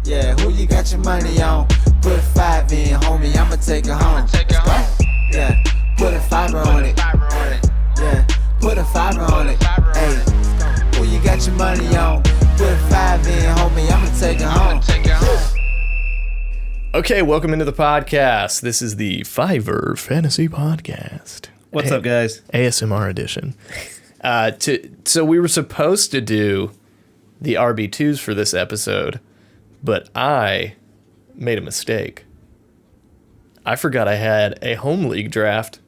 Yeah, who you got your money on? Put 5 in, homie, I'ma take it home. Yeah, put a fiver on it. Yeah, put a fiver on it. Hey, who you got your money on? Put 5 in, homie, I'ma take it home. Okay, welcome into the podcast. This is the Fiverr Fantasy Podcast. What's up, guys? ASMR edition. So we were supposed to do the RB2s for this episode, but I made a mistake. I forgot I had a home league draft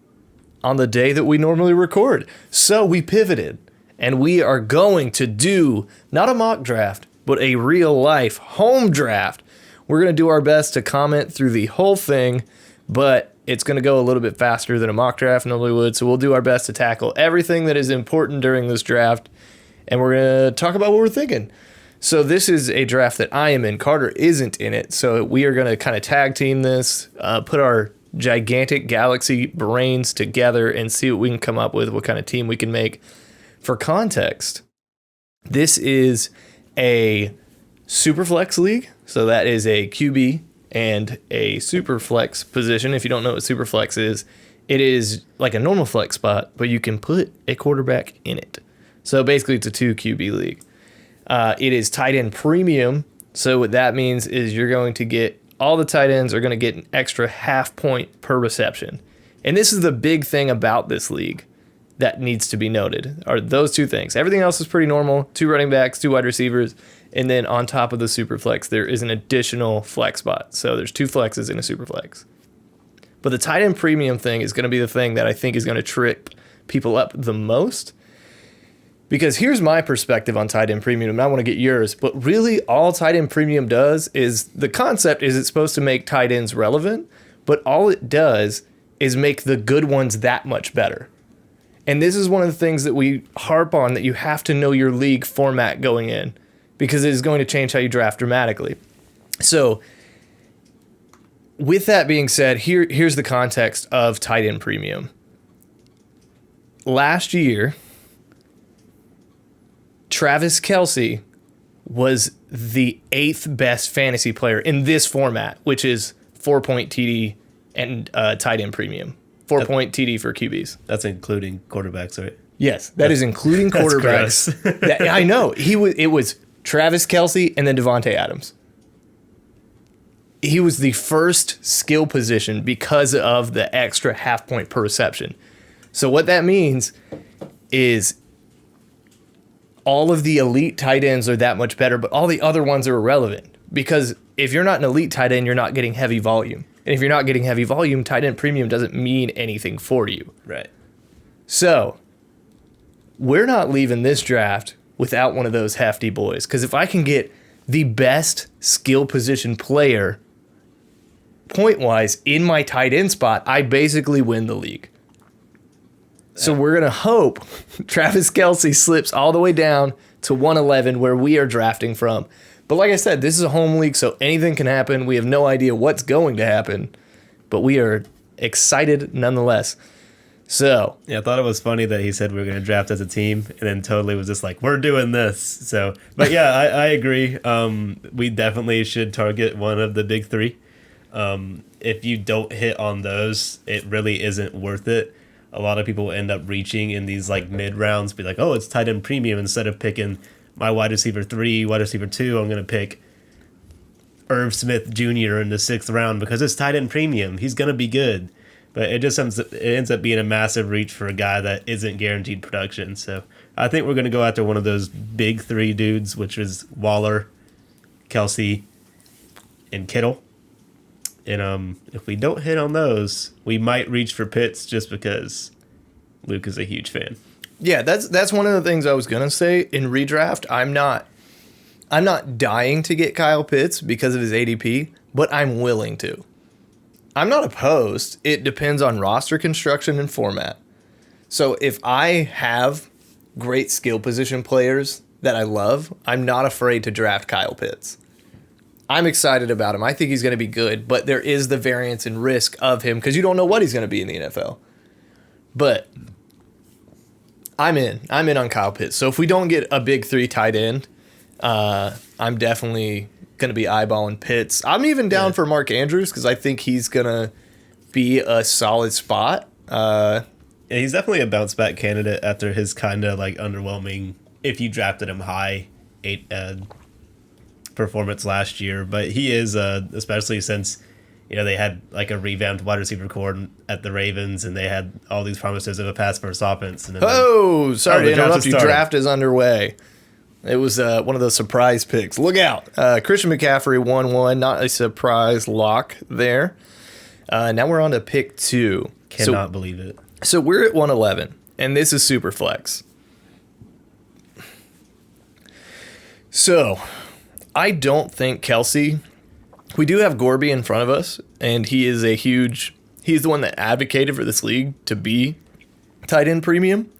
on the day that we normally record. So we pivoted, and we are going to do not a mock draft, but a real life home draft. We're going to do our best to comment through the whole thing, but it's going to go a little bit faster than a mock draft normally would. So we'll do our best to tackle everything that is important during this draft, and we're going to talk about what we're thinking. So this is a draft that I am in. Carter isn't in it, so we are going to kind of tag team this, put our gigantic galaxy brains together and see what we can come up with, what kind of team we can make. For context, this is a superflex league, so that is a QB and a superflex position. If you don't know what superflex is, it is like a normal flex spot, but you can put a quarterback in it. So basically, it's a 2 QB league. It is tight end premium. So what that means is you're going to get, all the tight ends are going to get an extra half point per reception. And this is the big thing about this league that needs to be noted, are those two things. Everything else is pretty normal. 2 running backs, 2 wide receivers. And then on top of the super flex, there is an additional flex spot. So there's 2 flexes in a super flex. But the tight end premium thing is going to be the thing that I think is going to trip people up the most. Because here's my perspective on tight end premium, and I want to get yours. But really, all tight end premium does is, the concept is it's supposed to make tight ends relevant, but all it does is make the good ones that much better. And this is one of the things that we harp on, that you have to know your league format going in, because it is going to change how you draft dramatically. So with that being said, here's the context of tight end premium. Last year, Travis Kelce was the 8th best fantasy player in this format, which is 4-point TD and tight end premium. 4-point TD for QBs. That's including quarterbacks, right? Yes, that is including quarterbacks. I know. It was Travis Kelce and then Devontae Adams. He was the first skill position because of the extra half point per reception. So what that means is all of the elite tight ends are that much better, but all the other ones are irrelevant, because if you're not an elite tight end, you're not getting heavy volume. And if you're not getting heavy volume, tight end premium doesn't mean anything for you. Right. So we're not leaving this draft without one of those hefty boys, because if I can get the best skill position player point-wise in my tight end spot, I basically win the league. So we're going to hope Travis Kelce slips all the way down to 111 where we are drafting from. But like I said, this is a home league, so anything can happen. We have no idea what's going to happen, but we are excited nonetheless. So yeah, I thought it was funny that he said we were going to draft as a team, and then totally was just like, we're doing this. So, but yeah, I agree. We definitely should target one of the big 3. If you don't hit on those, it really isn't worth it. A lot of people end up reaching in these like mid rounds, be like, oh, it's tight end premium. Instead of picking my wide receiver 3, wide receiver 2, I'm going to pick Irv Smith Jr. in the 6th round because it's tight end premium. He's going to be good. But it ends up being a massive reach for a guy that isn't guaranteed production. So I think we're going to go after one of those big 3 dudes, which is Waller, Kelce, and Kittle. And if we don't hit on those, we might reach for Pitts just because Luke is a huge fan. Yeah, that's one of the things I was gonna say in redraft. I'm not dying to get Kyle Pitts because of his ADP, but I'm willing to. I'm not opposed. It depends on roster construction and format. So if I have great skill position players that I love, I'm not afraid to draft Kyle Pitts. I'm excited about him. I think he's going to be good, but there is the variance and risk of him because you don't know what he's going to be in the NFL. But I'm in on Kyle Pitts. So if we don't get a big 3 tight end, I'm definitely going to be eyeballing Pitts. I'm even down for Mark Andrews because I think he's going to be a solid spot. Yeah, he's definitely a bounce back candidate after his kind of like underwhelming, if you drafted him high, performance last year. But he is, especially since they had like a revamped wide receiver core at the Ravens, and they had all these promises of a pass first offense. And then sorry to interrupt you. Draft is underway. It was one of those surprise picks. Look out. Christian McCaffrey 1-1, not a surprise lock there. Now we're on to pick 2. Cannot believe it. So we're at 111, and this is superflex. So I don't think Kelsey. We do have Gorby in front of us, and he is he's the one that advocated for this league to be tight end premium.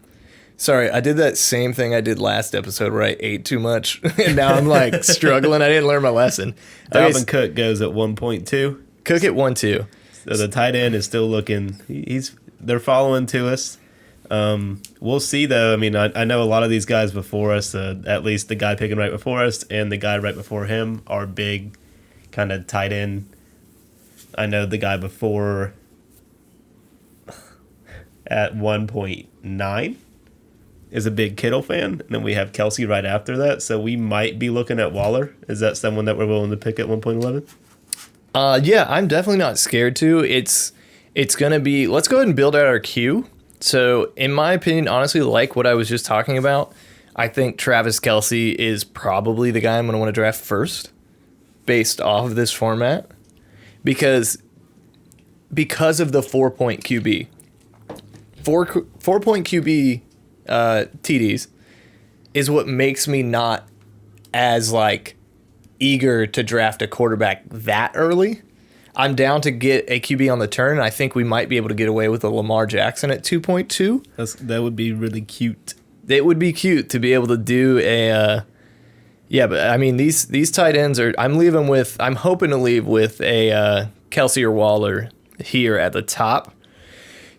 Sorry, I did that same thing I did last episode where I ate too much, and now I'm like struggling. I didn't learn my lesson. Dalvin Cook goes at 1.2. Cook at 1.2. So the tight end is still looking. They're following to us. We'll see, though. I mean, I know a lot of these guys before us, at least the guy picking right before us and the guy right before him, are big kind of tight end. I know the guy before at 1.9 is a big Kittle fan, and then we have Kelsey right after that. So we might be looking at Waller. Is that someone that we're willing to pick at 1.11? Yeah, I'm definitely not scared to. It's going to be, let's go ahead and build out our queue. So in my opinion, honestly, like what I was just talking about, I think Travis Kelce is probably the guy I'm going to want to draft first based off of this format because of the 4-point QB. 4-point QB TDs is what makes me not as like eager to draft a quarterback that early. I'm down to get a QB on the turn, and I think we might be able to get away with a Lamar Jackson at 2.2. That would be really cute. It would be cute to be able to do a but I mean these tight ends are I'm hoping to leave with a Kelsey or Waller here at the top.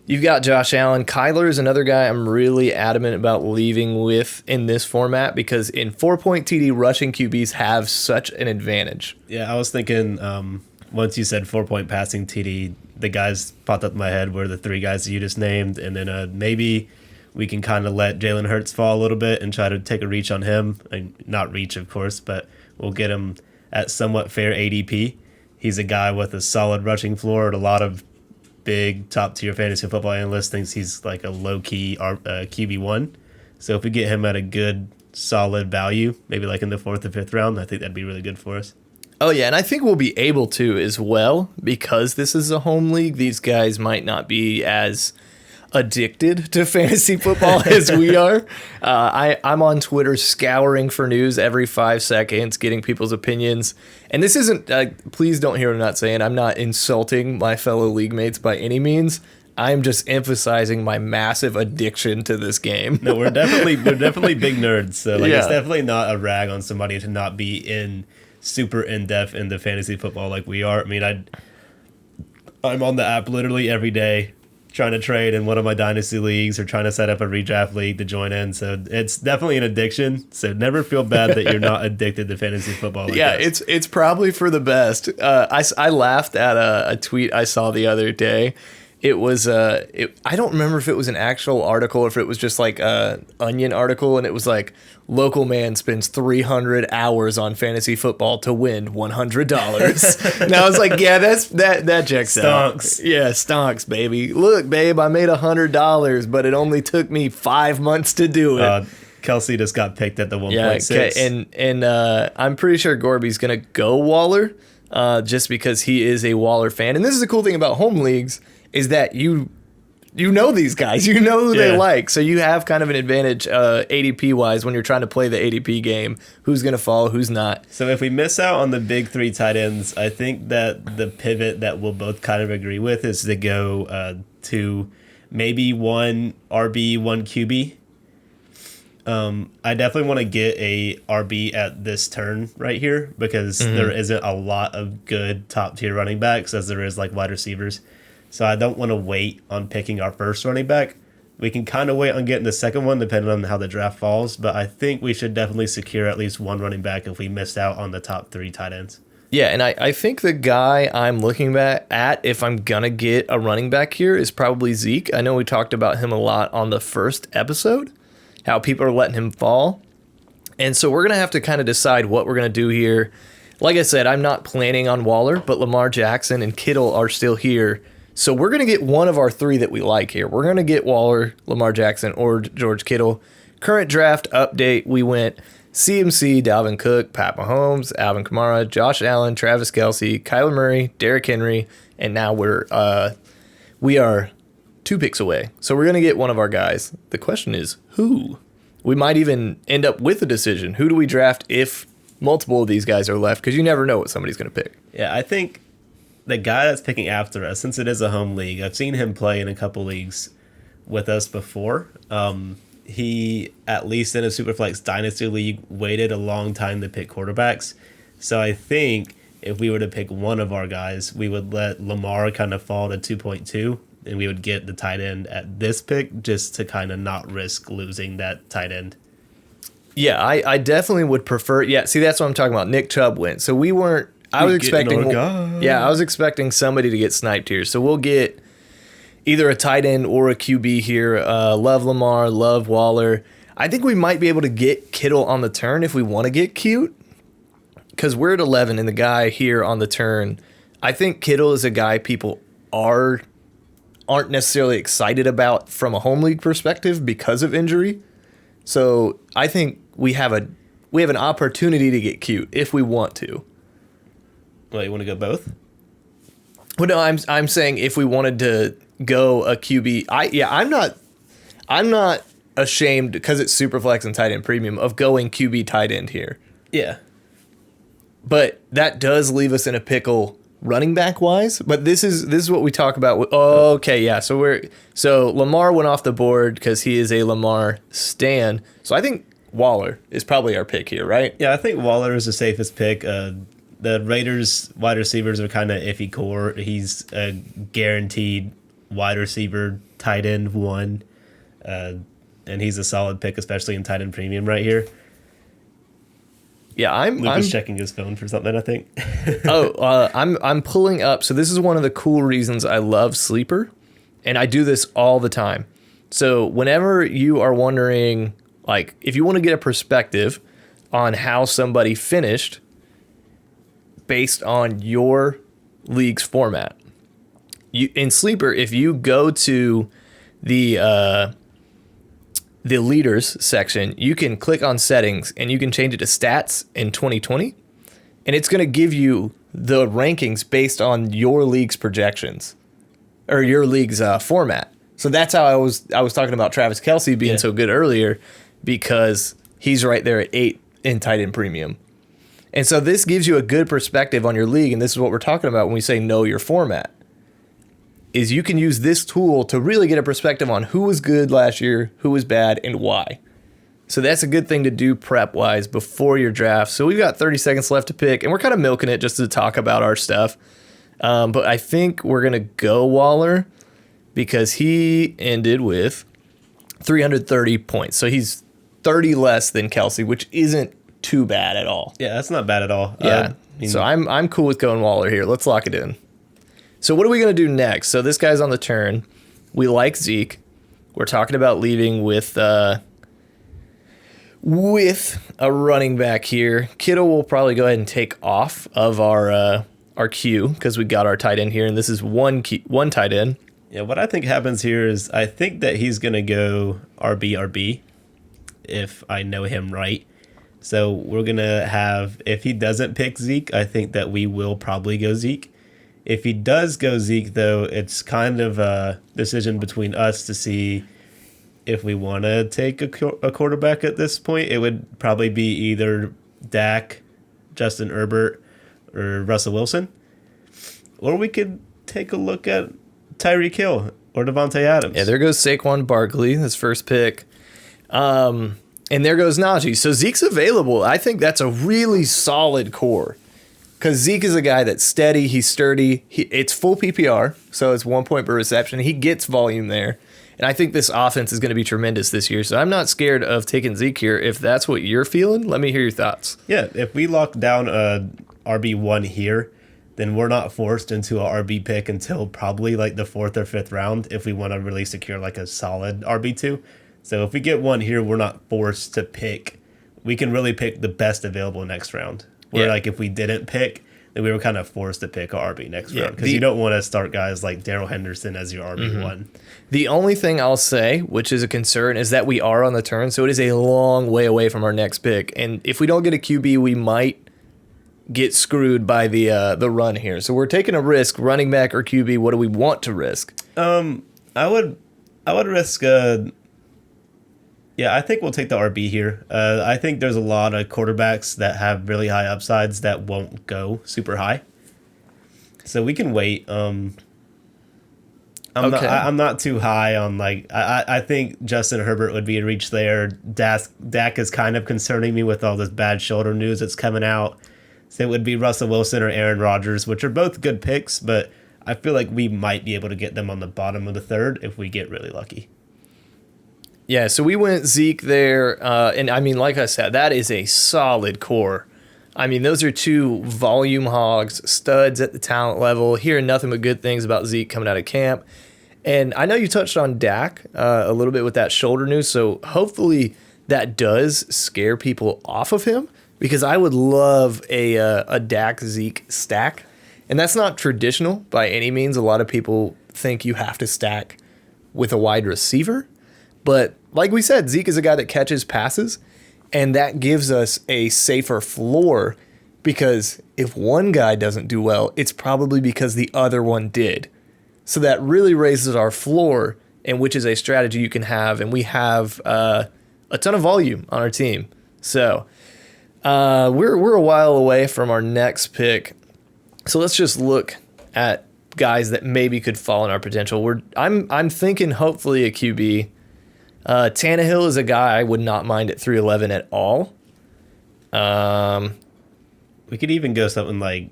You've got Josh Allen. Kyler is another guy I'm really adamant about leaving with in this format because in 4-point TD, rushing QBs have such an advantage. Yeah, I was thinking once you said 4-point passing TD, the guys popped up in my head were the 3 guys that you just named, and then maybe we can kind of let Jalen Hurts fall a little bit and try to take a reach on him. And not reach, of course, but we'll get him at somewhat fair ADP. He's a guy with a solid rushing floor, and a lot of big top-tier fantasy football analysts thinks he's like a low-key QB1. So if we get him at a good, solid value, maybe like in the 4th or 5th round, I think that'd be really good for us. Oh, yeah, and I think we'll be able to as well because this is a home league. These guys might not be as addicted to fantasy football as we are. I'm on Twitter scouring for news every 5 seconds, getting people's opinions. And this isn't, please don't hear what I'm not saying. I'm not insulting my fellow league mates by any means. I'm just emphasizing my massive addiction to this game. No, we're definitely big nerds. So It's definitely not a rag on somebody to not be super in-depth into fantasy football like we are. I mean, I'm on the app literally every day trying to trade in one of my dynasty leagues or trying to set up a redraft league to join in. So it's definitely an addiction. So never feel bad that you're not addicted to fantasy football. Like it's probably for the best. I laughed at a tweet I saw the other day. It was I don't remember if it was an actual article or if it was just like a Onion article, and it was like local man spends 300 hours on fantasy football to win $100. And I was like, yeah, that checks out. Stonks. Yeah, stonks, baby. Look, babe, I made $100, but it only took me 5 months to do it. Kelsey just got picked at the 1.6. Yeah, okay. And I'm pretty sure Gorby's gonna go Waller, just because he is a Waller fan. And this is the cool thing about home leagues is that you know these guys, you know who they like, so you have kind of an advantage ADP wise when you're trying to play the ADP game. Who's gonna fall, who's not. So if we miss out on the big 3 tight ends, I think that the pivot that we'll both kind of agree with is to go to maybe 1 RB, 1 QB. I definitely want to get a RB at this turn right here because there isn't a lot of good top tier running backs as there is like wide receivers. So I don't want to wait on picking our first running back. We can kind of wait on getting the second one depending on how the draft falls, but I think we should definitely secure at least one running back if we missed out on the top 3 tight ends. Yeah, and I think the guy I'm looking at if I'm going to get a running back here is probably Zeke. I know we talked about him a lot on the first episode, how people are letting him fall. And so we're going to have to kind of decide what we're going to do here. Like I said, I'm not planning on Waller, but Lamar Jackson and Kittle are still here. So we're going to get one of our 3 that we like here. We're going to get Waller, Lamar Jackson, or George Kittle. Current draft update, we went CMC, Dalvin Cook, Pat Mahomes, Alvin Kamara, Josh Allen, Travis Kelce, Kyler Murray, Derrick Henry, and now we are 2 picks away. So we're going to get one of our guys. The question is, who? We might even end up with a decision. Who do we draft if multiple of these guys are left? Because you never know what somebody's going to pick. Yeah, I think the guy that's picking after us, since it is a home league, I've seen him play in a couple leagues with us before. He, at least in a Superflex Dynasty League, waited a long time to pick quarterbacks. So I think if we were to pick one of our guys, we would let Lamar kind of fall to 2.2, and we would get the tight end at this pick just to kind of not risk losing that tight end. Yeah, I definitely would prefer. Yeah, see, that's what I'm talking about. Nick Chubb went. So we weren't. I was expecting. Yeah, I was expecting somebody to get sniped here. So we'll get either a tight end or a QB here. Love Lamar, love Waller. I think we might be able to get Kittle on the turn if we want to get cute, because we're at 11 and the guy here on the turn. I think Kittle is a guy people aren't necessarily excited about from a home league perspective because of injury. So I think we have an opportunity to get cute if we want to. Well, you want to go both? Well, no, I'm saying if we wanted to go a QB, I'm not ashamed because it's Superflex and tight end premium of going QB tight end here. Yeah. But that does leave us in a pickle running back wise. But this is what we talk about. Okay, yeah. So Lamar went off the board because he is a Lamar stan. So I think Waller is probably our pick here, right? Yeah, I think Waller is the safest pick. The Raiders wide receivers are kind of iffy core. He's a guaranteed wide receiver, tight end 1. And he's a solid pick, especially in tight end premium right here. Yeah, I'm checking his phone for something, I think. I'm pulling up. So this is one of the cool reasons I love Sleeper, and I do this all the time. So whenever you are wondering, like, if you want to get a perspective on how somebody finished based on your league's format, in Sleeper, if you go to the leaders section, you can click on settings and you can change it to stats in 2020, and it's going to give you the rankings based on your league's projections or your league's format. So that's how I was talking about Travis Kelce being so good earlier, because he's right there at 8 in tight end premium. And so this gives you a good perspective on your league, and this is what we're talking about when we say know your format. Is you can use this tool to really get a perspective on who was good last year, who was bad, and why. So that's a good thing to do prep-wise before your draft. So we've got 30 seconds left to pick, and we're kind of milking it just to talk about our stuff. But I think we're going to go Waller because he ended with 330 points. So he's 30 less than Kelce, which isn't too bad at all. Yeah, that's not bad at all. Yeah. So I'm cool with going Waller here. Let's lock it in. So what are we going to do next? So this guy's on the turn. We like Zeke. We're talking about leaving with a running back here. Kittle will probably go ahead and take off of our queue because we got our tight end here, and this is one tight end. Yeah, what I think happens here is I think that he's going to go RB if I know him right. So we're going to have, if he doesn't pick Zeke, I think that we will probably go Zeke. If he does go Zeke, though, it's kind of a decision between us to see if we want to take a quarterback at this point. It would probably be either Dak, Justin Herbert, or Russell Wilson. Or we could take a look at Tyreek Hill or Devontae Adams. Yeah, there goes Saquon Barkley, his first pick. And there goes Najee. So Zeke's available. I think that's a really solid core. Because Zeke is a guy that's steady, he's sturdy, it's full PPR, so it's 1 point per reception. He gets volume there. And I think this offense is going to be tremendous this year. So I'm not scared of taking Zeke here. If that's what you're feeling, let me hear your thoughts. Yeah, if we lock down a RB1 here, then we're not forced into a RB pick until probably like the 4th or 5th round if we want to really secure like a solid RB2. So if we get one here, we're not forced to pick. We can really pick the best available next round. Where like if we didn't pick, then we were kind of forced to pick a RB next round because you don't want to start guys like Darrell Henderson as your RB1. The only thing I'll say, which is a concern, is that we are on the turn, so it is a long way away from our next pick. And if we don't get a QB, we might get screwed by the run here. So we're taking a risk, running back or QB. What do we want to risk? I would risk. I think we'll take the RB here. I think there's a lot of quarterbacks that have really high upsides that won't go super high. So we can wait. I'm not too high on like I think Justin Herbert would be a reach there. Dak is kind of concerning me with all this bad shoulder news that's coming out. So it would be Russell Wilson or Aaron Rodgers, which are both good picks, but I feel like we might be able to get them on the bottom of the 3rd if we get really lucky. Yeah, so we went Zeke there, and I mean, like I said, that is a solid core. I mean, those are 2 volume hogs, studs at the talent level. Hearing nothing but good things about Zeke coming out of camp. And I know you touched on Dak a little bit with that shoulder news, so hopefully that does scare people off of him, because I would love a Dak-Zeke stack. And that's not traditional by any means. A lot of people think you have to stack with a wide receiver. But like we said, Zeke is a guy that catches passes, and that gives us a safer floor, because if one guy doesn't do well, it's probably because the other one did. So that really raises our floor, and which is a strategy you can have, and we have a ton of volume on our team. So we're a while away from our next pick. So let's just look at guys that maybe could fall in our potential. I'm thinking hopefully a QB. Tannehill is a guy I would not mind at 311 at all. We could even go something like,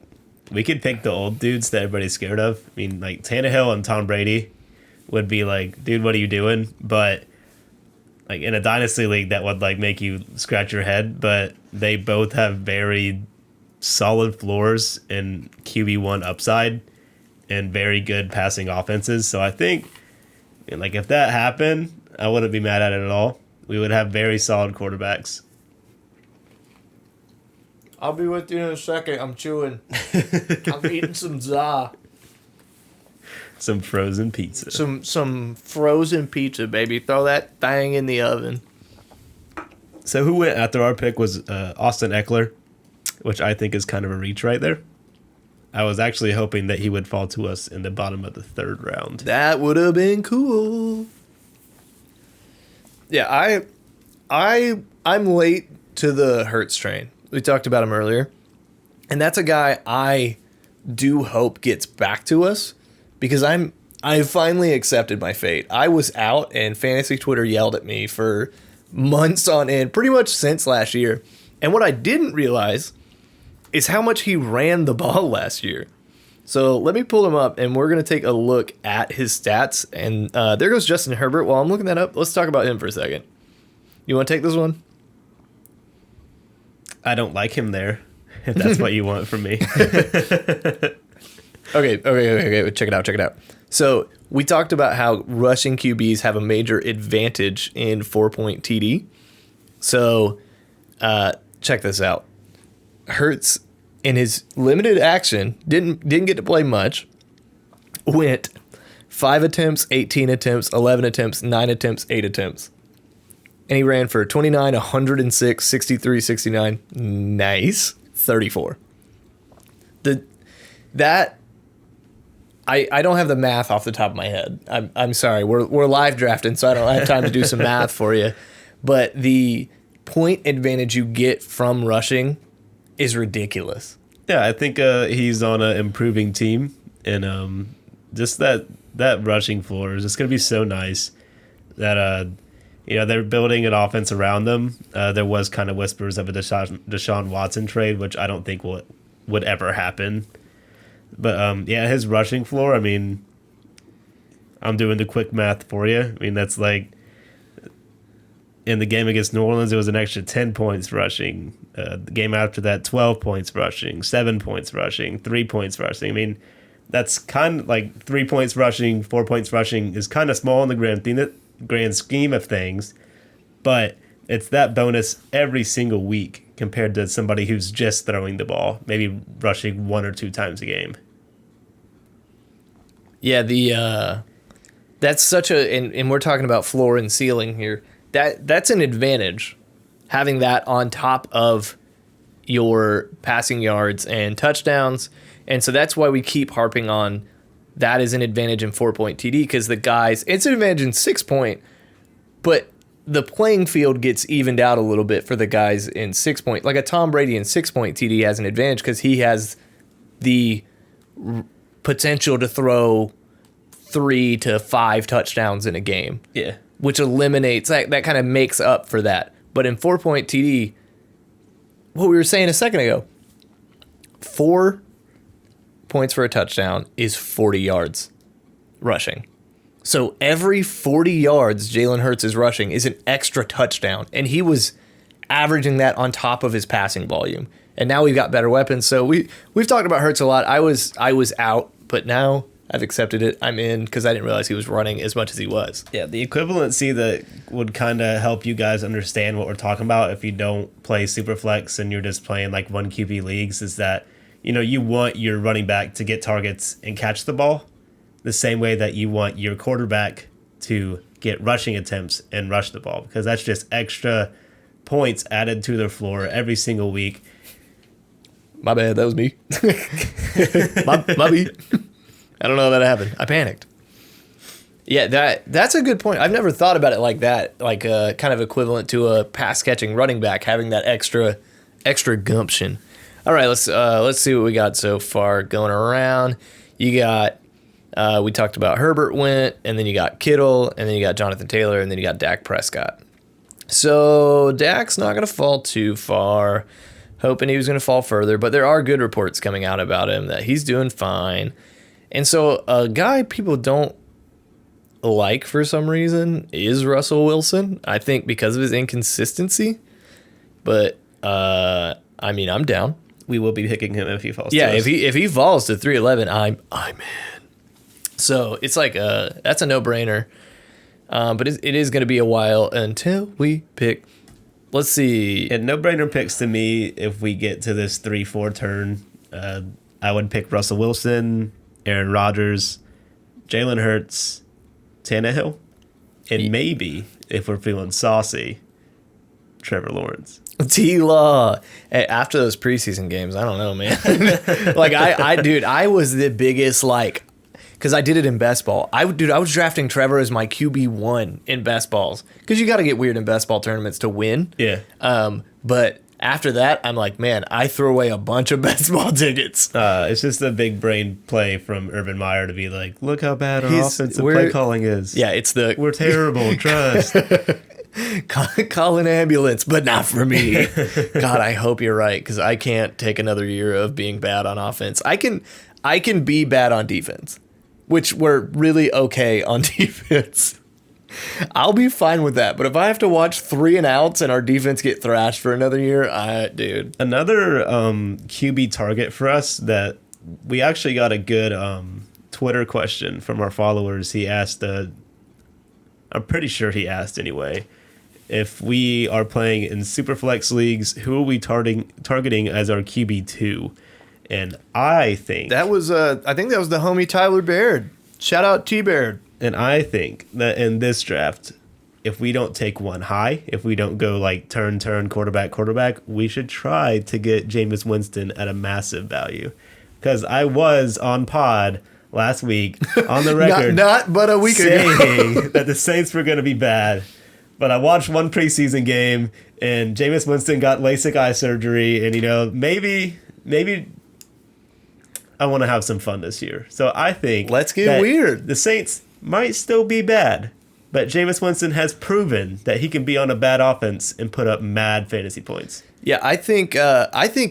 we could pick the old dudes that everybody's scared of. I mean, like Tannehill and Tom Brady would be like, dude, what are you doing? But like in a dynasty league, that would like make you scratch your head. But they both have very solid floors and QB1 upside and very good passing offenses. So I think, like, if that happened, I wouldn't be mad at it at all. We would have very solid quarterbacks. I'll be with you in a second. I'm chewing. I'm eating some za. Some frozen pizza. Some frozen pizza, baby. Throw that thing in the oven. So who went after our pick was Austin Eckler, which I think is kind of a reach right there. I was actually hoping that he would fall to us in the bottom of the 3rd round. That would have been cool. Yeah, I'm late to the Hurts train. We talked about him earlier. And that's a guy I do hope gets back to us, because I finally accepted my fate. I was out and fantasy Twitter yelled at me for months on end, pretty much since last year. And what I didn't realize is how much he ran the ball last year. So let me pull him up, and we're going to take a look at his stats. And there goes Justin Herbert. While I'm looking that up, let's talk about him for a second. You want to take this one? I don't like him there, if that's what you want from me. Okay. Check it out. So we talked about how rushing QBs have a major advantage in 4-point TD. So check this out. Hurts, in his limited action, didn't get to play much, went 5 attempts, 18 attempts, 11 attempts, 9 attempts, 8 attempts. And he ran for 29, 106, 63, 69. Nice. 34. I don't have the math off the top of my head. I'm sorry. We're live drafting, so I don't have time to do some math for you. But the point advantage you get from rushing is ridiculous. Yeah, I think he's on an improving team, and just that rushing floor is just going to be so nice that they're building an offense around them. There was kind of whispers of a Deshaun Watson trade, which I don't think would ever happen. But his rushing floor, I mean, I'm doing the quick math for you. I mean, that's like in the game against New Orleans, it was an extra 10 points rushing. The game after that, 12 points rushing, 7 points rushing, 3 points rushing. I mean, that's kind of like 3 points rushing, 4 points rushing is kind of small in the grand scheme of things, but it's that bonus every single week compared to somebody who's just throwing the ball, maybe rushing 1 or 2 times a game. Yeah, that's such and we're talking about floor and ceiling here. That's an advantage, having that on top of your passing yards and touchdowns. And so that's why we keep harping on that is an advantage in 4-point TD, because the guys, it's an advantage in 6-point, but the playing field gets evened out a little bit for the guys in 6-point. Like a Tom Brady in 6-point TD has an advantage because he has the potential to throw 3 to 5 touchdowns in a game. Yeah. Which eliminates, that kind of makes up for that. But in 4-point TD, what we were saying a second ago, 4 points for a touchdown is 40 yards rushing. So every 40 yards Jalen Hurts is rushing is an extra touchdown. And he was averaging that on top of his passing volume. And now we've got better weapons. So we've talked about Hurts a lot. I was out, but now I've accepted it. I'm in because I didn't realize he was running as much as he was. Yeah, the equivalency that would kind of help you guys understand what we're talking about if you don't play Superflex and you're just playing like 1 QB leagues is that, you want your running back to get targets and catch the ball the same way that you want your quarterback to get rushing attempts and rush the ball, because that's just extra points added to their floor every single week. My bad, that was me. my me. I don't know how that happened. I panicked. Yeah, that's a good point. I've never thought about it like that, like kind of equivalent to a pass-catching running back, having that extra gumption. All right, let's see what we got so far going around. You got, we talked about Herbert went, and then you got Kittle, and then you got Jonathan Taylor, and then you got Dak Prescott. So Dak's not going to fall too far. Hoping he was going to fall further, but there are good reports coming out about him that he's doing fine. And so a guy people don't like for some reason is Russell Wilson. I think because of his inconsistency. But I mean, I'm down. We will be picking him if he falls. Yeah, to us. if he falls to 311, I'm in. So it's like that's a no-brainer. But it is going to be a while until we pick. Let's see. And no-brainer picks to me if we get to this 3-4 turn. I would pick Russell Wilson, Aaron Rodgers, Jalen Hurts, Tannehill, and maybe, if we're feeling saucy, Trevor Lawrence. T-Law. Hey, after those preseason games, I don't know, man. Like, I was the biggest, like, because I did it in best ball. I was drafting Trevor as my QB1 in best balls, because you got to get weird in best ball tournaments to win. Yeah. But after that, I'm like, man, I threw away a bunch of best ball tickets. It's just a big brain play from Urban Meyer to be like, look how bad our offensive play calling is. Yeah, we're terrible. Trust. Call an ambulance, but not for me. God, I hope you're right, because I can't take another year of being bad on offense. I can be bad on defense, which we're really okay on defense. I'll be fine with that. But if I have to watch 3 and outs and our defense get thrashed for another year, dude. Another QB target for us that we actually got a good Twitter question from our followers. He asked, I'm pretty sure he asked anyway, if we are playing in Superflex leagues, who are we targeting as our QB2? And I think that was the homie Tyler Baird. Shout out T Baird. And I think that in this draft, if we don't take one high, if we don't go like turn, quarterback, we should try to get Jameis Winston at a massive value. Because I was on pod last week on the record not but a week ago saying that the Saints were going to be bad. But I watched one preseason game, and Jameis Winston got LASIK eye surgery, and maybe I want to have some fun this year. So I think let's get weird. The Saints might still be bad, but Jameis Winston has proven that he can be on a bad offense and put up mad fantasy points. Yeah, I think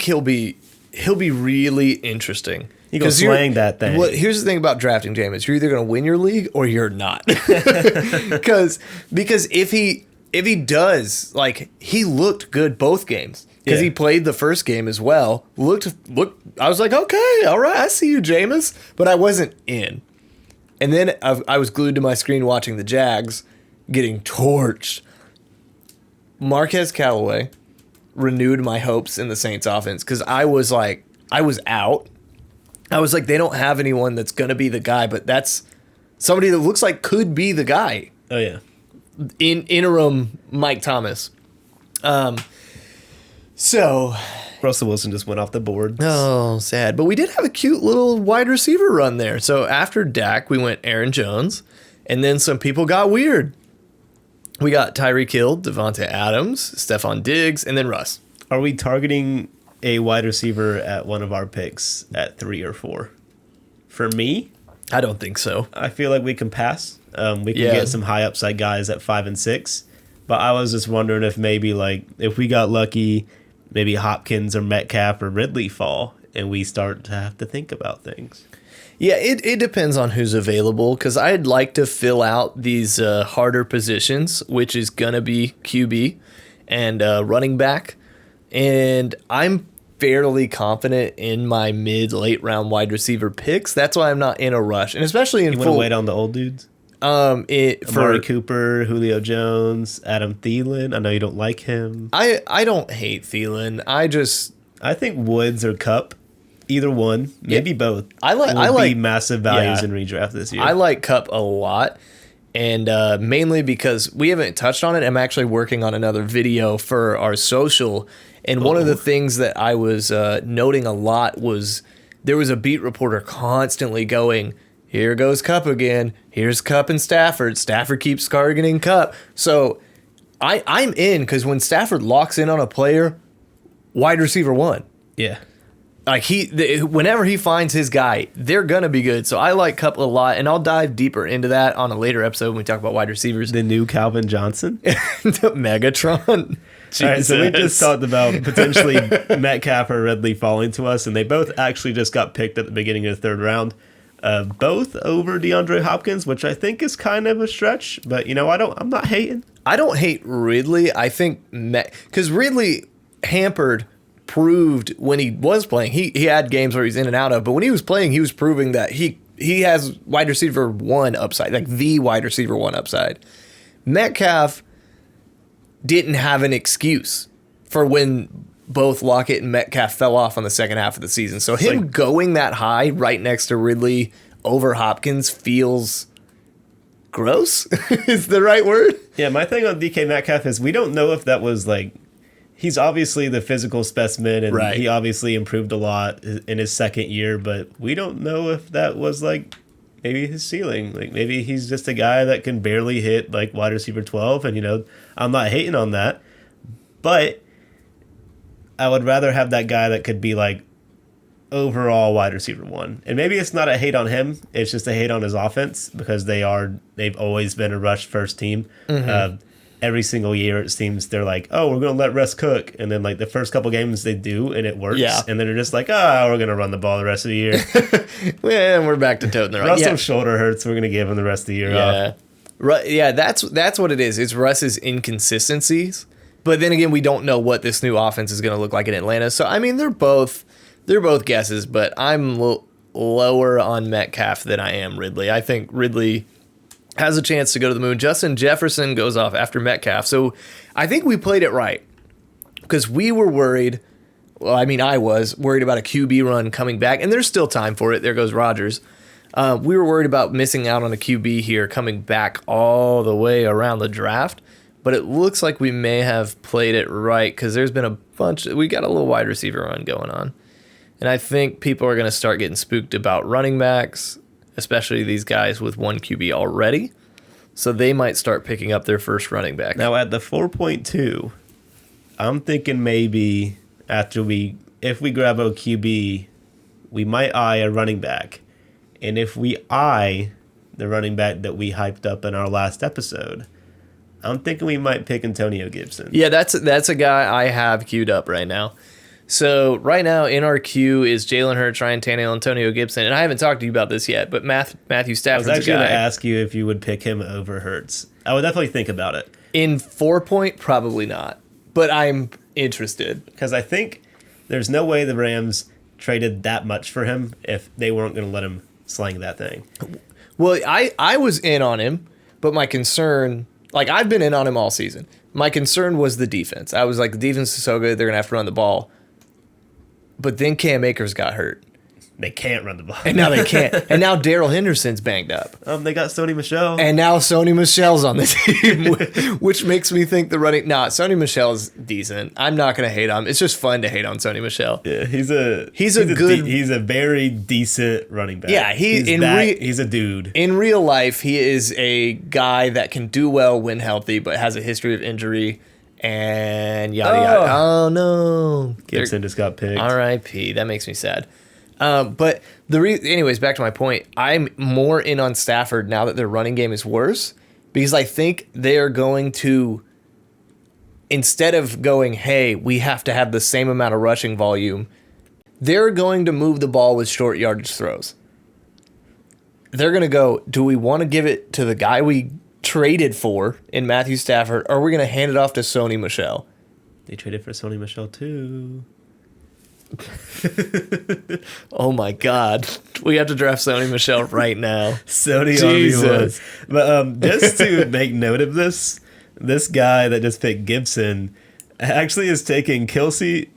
he'll be he'll be really interesting. He goes slang that thing. Well, here's the thing about drafting Jameis. You're either going to win your league or you're not. Because if he does, like, he looked good both games. Because he played the first game as well. Looked. I was like, okay, all right, I see you, Jameis. But I wasn't in. And then I was glued to my screen watching the Jags getting torched. Marquez Callaway renewed my hopes in the Saints offense because I was out. I was like, they don't have anyone that's going to be the guy, but that's somebody that looks like could be the guy. Oh, yeah. In interim Mike Thomas. So Russell Wilson just went off the board. Oh, sad. But we did have a cute little wide receiver run there. So after Dak, we went Aaron Jones, and then some people got weird. We got Tyreek Hill, Devontae Adams, Stephon Diggs, and then Russ. Are we targeting a wide receiver at one of our picks at 3 or 4? For me, I don't think so. I feel like we can pass. We can get some high upside guys at 5 and 6. But I was just wondering if maybe, like, if we got lucky, maybe Hopkins or Metcalf or Ridley fall, and we start to have to think about things. Yeah, it depends on who's available, because I'd like to fill out these harder positions, which is going to be QB and running back. And I'm fairly confident in my mid-late round wide receiver picks. That's why I'm not in a rush. And especially in you want to wait on the old dudes? Amari Cooper, Julio Jones, Adam Thielen. I know you don't like him. I don't hate Thielen. I think Woods or Kupp. Either one, maybe both. I like massive values in redraft this year. I like Kupp a lot, and mainly because we haven't touched on it. I'm actually working on another video for our social, and one of the things that I was noting a lot was there was a beat reporter constantly going, "Here goes Kupp again. Here's Kupp and Stafford. Stafford keeps targeting Kupp." So I'm in because when Stafford locks in on a player, wide receiver 1. Yeah. Like whenever he finds his guy, they're gonna be good. So I like Kupp a lot, and I'll dive deeper into that on a later episode when we talk about wide receivers. The new Calvin Johnson, Megatron. All right, so we just talked about potentially Metcalf or Ridley falling to us, and they both actually just got picked at the beginning of the 3rd round, both over DeAndre Hopkins, which I think is kind of a stretch. But I'm not hating. I don't hate Ridley. I think because Ridley proved when he was playing, he had games where he's in and out of, but when he was playing, he was proving that he has wide receiver 1 upside, like the wide receiver 1 upside. Metcalf didn't have an excuse for when both Lockett and Metcalf fell off on the second half of the season. So him going that high right next to Ridley over Hopkins feels gross is the right word. Yeah, my thing on DK Metcalf is we don't know if that was like, he's obviously the physical specimen, and he obviously improved a lot in his 2nd year, but we don't know if that was like maybe his ceiling. Like maybe he's just a guy that can barely hit like wide receiver 12, and I'm not hating on that, but I would rather have that guy that could be like overall wide receiver 1. And maybe it's not a hate on him, it's just a hate on his offense, because they've always been a rush first team. Every single year, it seems they're like, oh, we're going to let Russ cook. And then, like, the first couple games they do, and it works. Yeah. And then they're just like, we're going to run the ball the rest of the year. And we're back to toting the right. Russell's shoulder hurts. We're going to give him the rest of the year off. Yeah, that's what it is. It's Russ's inconsistencies. But then again, we don't know what this new offense is going to look like in Atlanta. So, I mean, they're both guesses, but I'm lower on Metcalf than I am Ridley. I think Ridley has a chance to go to the moon. Justin Jefferson goes off after Metcalf. So I think we played it right, because we were worried. Well, I mean, I was worried about a QB run coming back, and there's still time for it. There goes Rodgers. We were worried about missing out on a QB here coming back all the way around the draft, but it looks like we may have played it right, because there's been we got a little wide receiver run going on. And I think people are going to start getting spooked about running backs, especially these guys with 1 QB already. So they might start picking up their first running back. Now at the 4.2, I'm thinking maybe if we grab a QB, we might eye a running back. And if we eye the running back that we hyped up in our last episode, I'm thinking we might pick Antonio Gibson. Yeah, that's a guy I have queued up right now. So right now in our queue is Jalen Hurts, Ryan Tannehill, Antonio Gibson, and I haven't talked to you about this yet, but Matthew Stafford's I was actually a going to guy. ask you if you would pick him over Hurts. I would definitely think about it. In 4-point, probably not, but I'm interested. Because I think there's no way the Rams traded that much for him if they weren't going to let him sling that thing. Well, I was in on him, but my concern, like I've been in on him all season. My concern was the defense. I was like, the defense is so good, they're going to have to run the ball. But then Cam Akers got hurt. They can't run the ball. And now they can't. And now Darrell Henderson's banged up. They got Sony Michel. And now Sony Michel's on the team, which makes me think the running... Nah, Sony Michel's decent. I'm not going to hate on him. It's just fun to hate on Sony Michel. Yeah, he's a good... he's a very decent running back. Yeah, he's a dude. In real life, he is a guy that can do well when healthy, but has a history of injury and yada yada. Oh, no. Gibson just got picked. R.I.P. That makes me sad. But anyways, back to my point. I'm more in on Stafford now that their running game is worse because I think they are going to, instead of going, hey, we have to have the same amount of rushing volume, they're going to move the ball with short yardage throws. They're going to go, do we want to give it to the guy we traded for in Matthew Stafford, or are we going to hand it off to Sony Michel? They traded for Sony Michel too. Oh my God, we have to draft Sony Michel right now. Sony Jesus. RB1. But just to make note of this guy that just picked Gibson actually is taking Kelsey,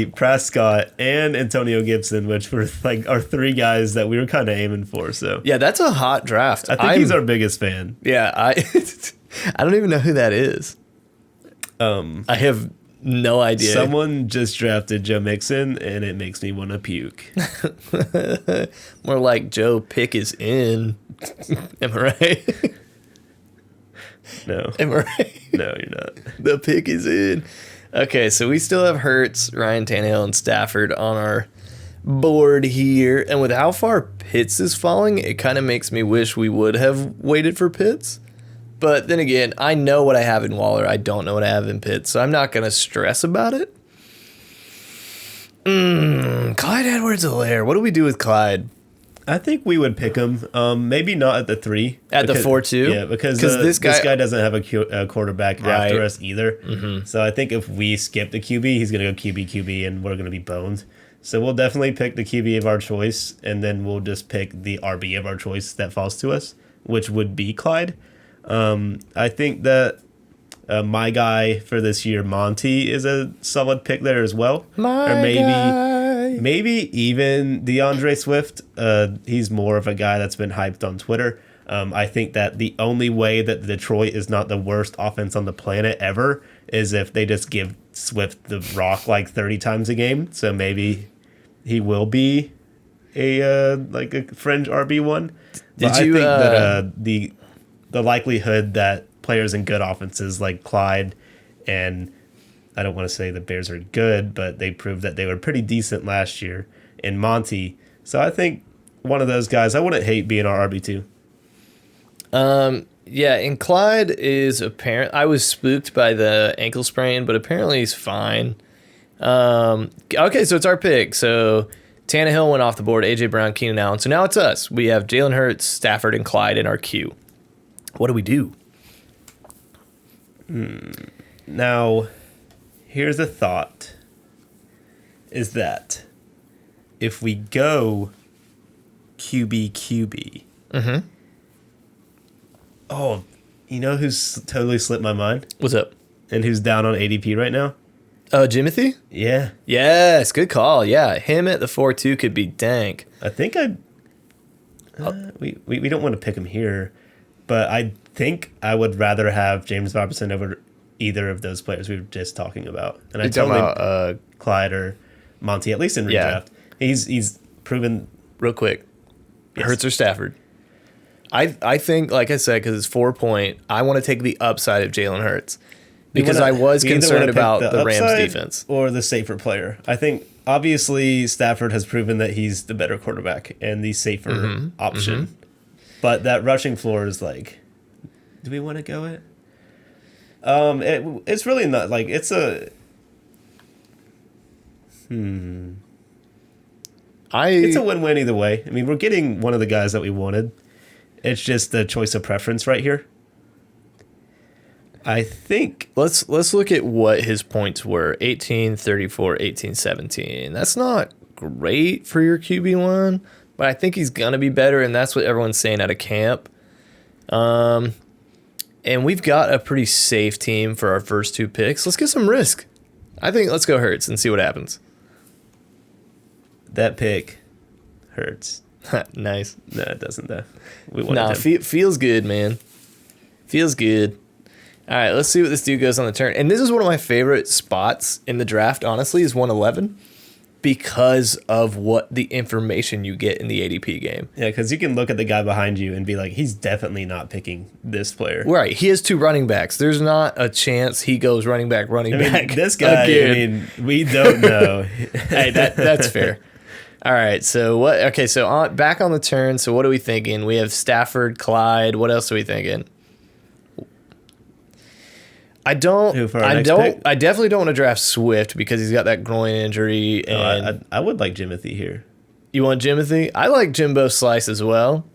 Prescott, and Antonio Gibson, which were like our three guys that we were kind of aiming for. So Yeah, that's a hot draft. I think he's our biggest fan. Yeah, I don't even know who that is. I have no idea. Someone just drafted Joe Mixon, and it makes me want to puke. More like Joe Pick is in. Am I right? No. Am I right? No, you're not. The pick is in. Okay, so we still have Hurts, Ryan Tannehill, and Stafford on our board here. And with how far Pitts is falling, it kind of makes me wish we would have waited for Pitts. But then again, I know what I have in Waller. I don't know what I have in Pitts, so I'm not going to stress about it. Clyde Edwards-Helaire. What do we do with Clyde? I think we would pick him. Maybe not at the 3. At the 4-2? Yeah, because this guy doesn't have a quarterback Right. after us either. Mm-hmm. So I think if we skip the QB, he's going to go QB, and we're going to be boned. So we'll definitely pick the QB of our choice, and then we'll just pick the RB of our choice that falls to us, which would be Clyde. I think that my guy for this year, Monty, is a solid pick there as well. Maybe even DeAndre Swift. He's more of a guy that's been hyped on Twitter. I think that the only way that Detroit is not the worst offense on the planet ever is if they just give Swift the rock like 30 times a game. So maybe he will be a fringe RB1. I think that the likelihood that players in good offenses like Clyde, and I don't want to say the Bears are good, but they proved that they were pretty decent last year, and Monty. So I think one of those guys, I wouldn't hate being our RB2. Yeah, and Clyde is apparent. I was spooked by the ankle sprain, but apparently he's fine. Okay, so it's our pick. So Tannehill went off the board, AJ Brown, Keenan Allen. So now it's us. We have Jalen Hurts, Stafford, and Clyde in our queue. What do we do? Now, here's a thought. Is that if we go QB, oh, you know who's totally slipped my mind? What's up? And who's down on ADP right now? Jimothy? Yeah. Yes, good call. Yeah, him at the 4-2 could be dank. I think we don't want to pick him here, but I think I would rather have James Robinson over either of those players we were just talking about. And I totally about Clyde or Monty, at least in redraft. Yeah. He's proven. Real quick, yes. Hurts or Stafford? I think, like I said, because it's 4-point, I want to take the upside of Jalen Hurts. Because I was concerned about the Rams defense. Or the safer player. I think, obviously, Stafford has proven that he's the better quarterback and the safer option. Mm-hmm. But that rushing floor is like, do we want to go it? It's really not, like, it's a... It's a win-win either way. I mean, we're getting one of the guys that we wanted. It's just the choice of preference right here. I think let's look at what his points were. 18, 34, 18, 17. That's not great for your QB1, but I think he's going to be better, and that's what everyone's saying out of camp. And we've got a pretty safe team for our first 2 picks. Let's get some risk. I think let's go Hurts and see what happens. that pick hurts. Nice. No, it doesn't, though. We wanted him. Feels good, man. Feels good. All right, let's see what this dude goes on the turn. And this is one of my favorite spots in the draft, honestly, is 111 because of what the information you get in the ADP game. Yeah, because you can look at the guy behind you and be like, he's definitely not picking this player. Right. He has 2 running backs. There's not a chance he goes running back. I mean, this guy, again. We don't know. Hey, that's fair. All right, so what? Okay, so back on the turn. So what are we thinking? We have Stafford, Clyde. What else are we thinking? I definitely don't want to draft Swift because he's got that groin injury. And I would like Jimothy here. You want Jimothy? I like Jimbo Slice as well.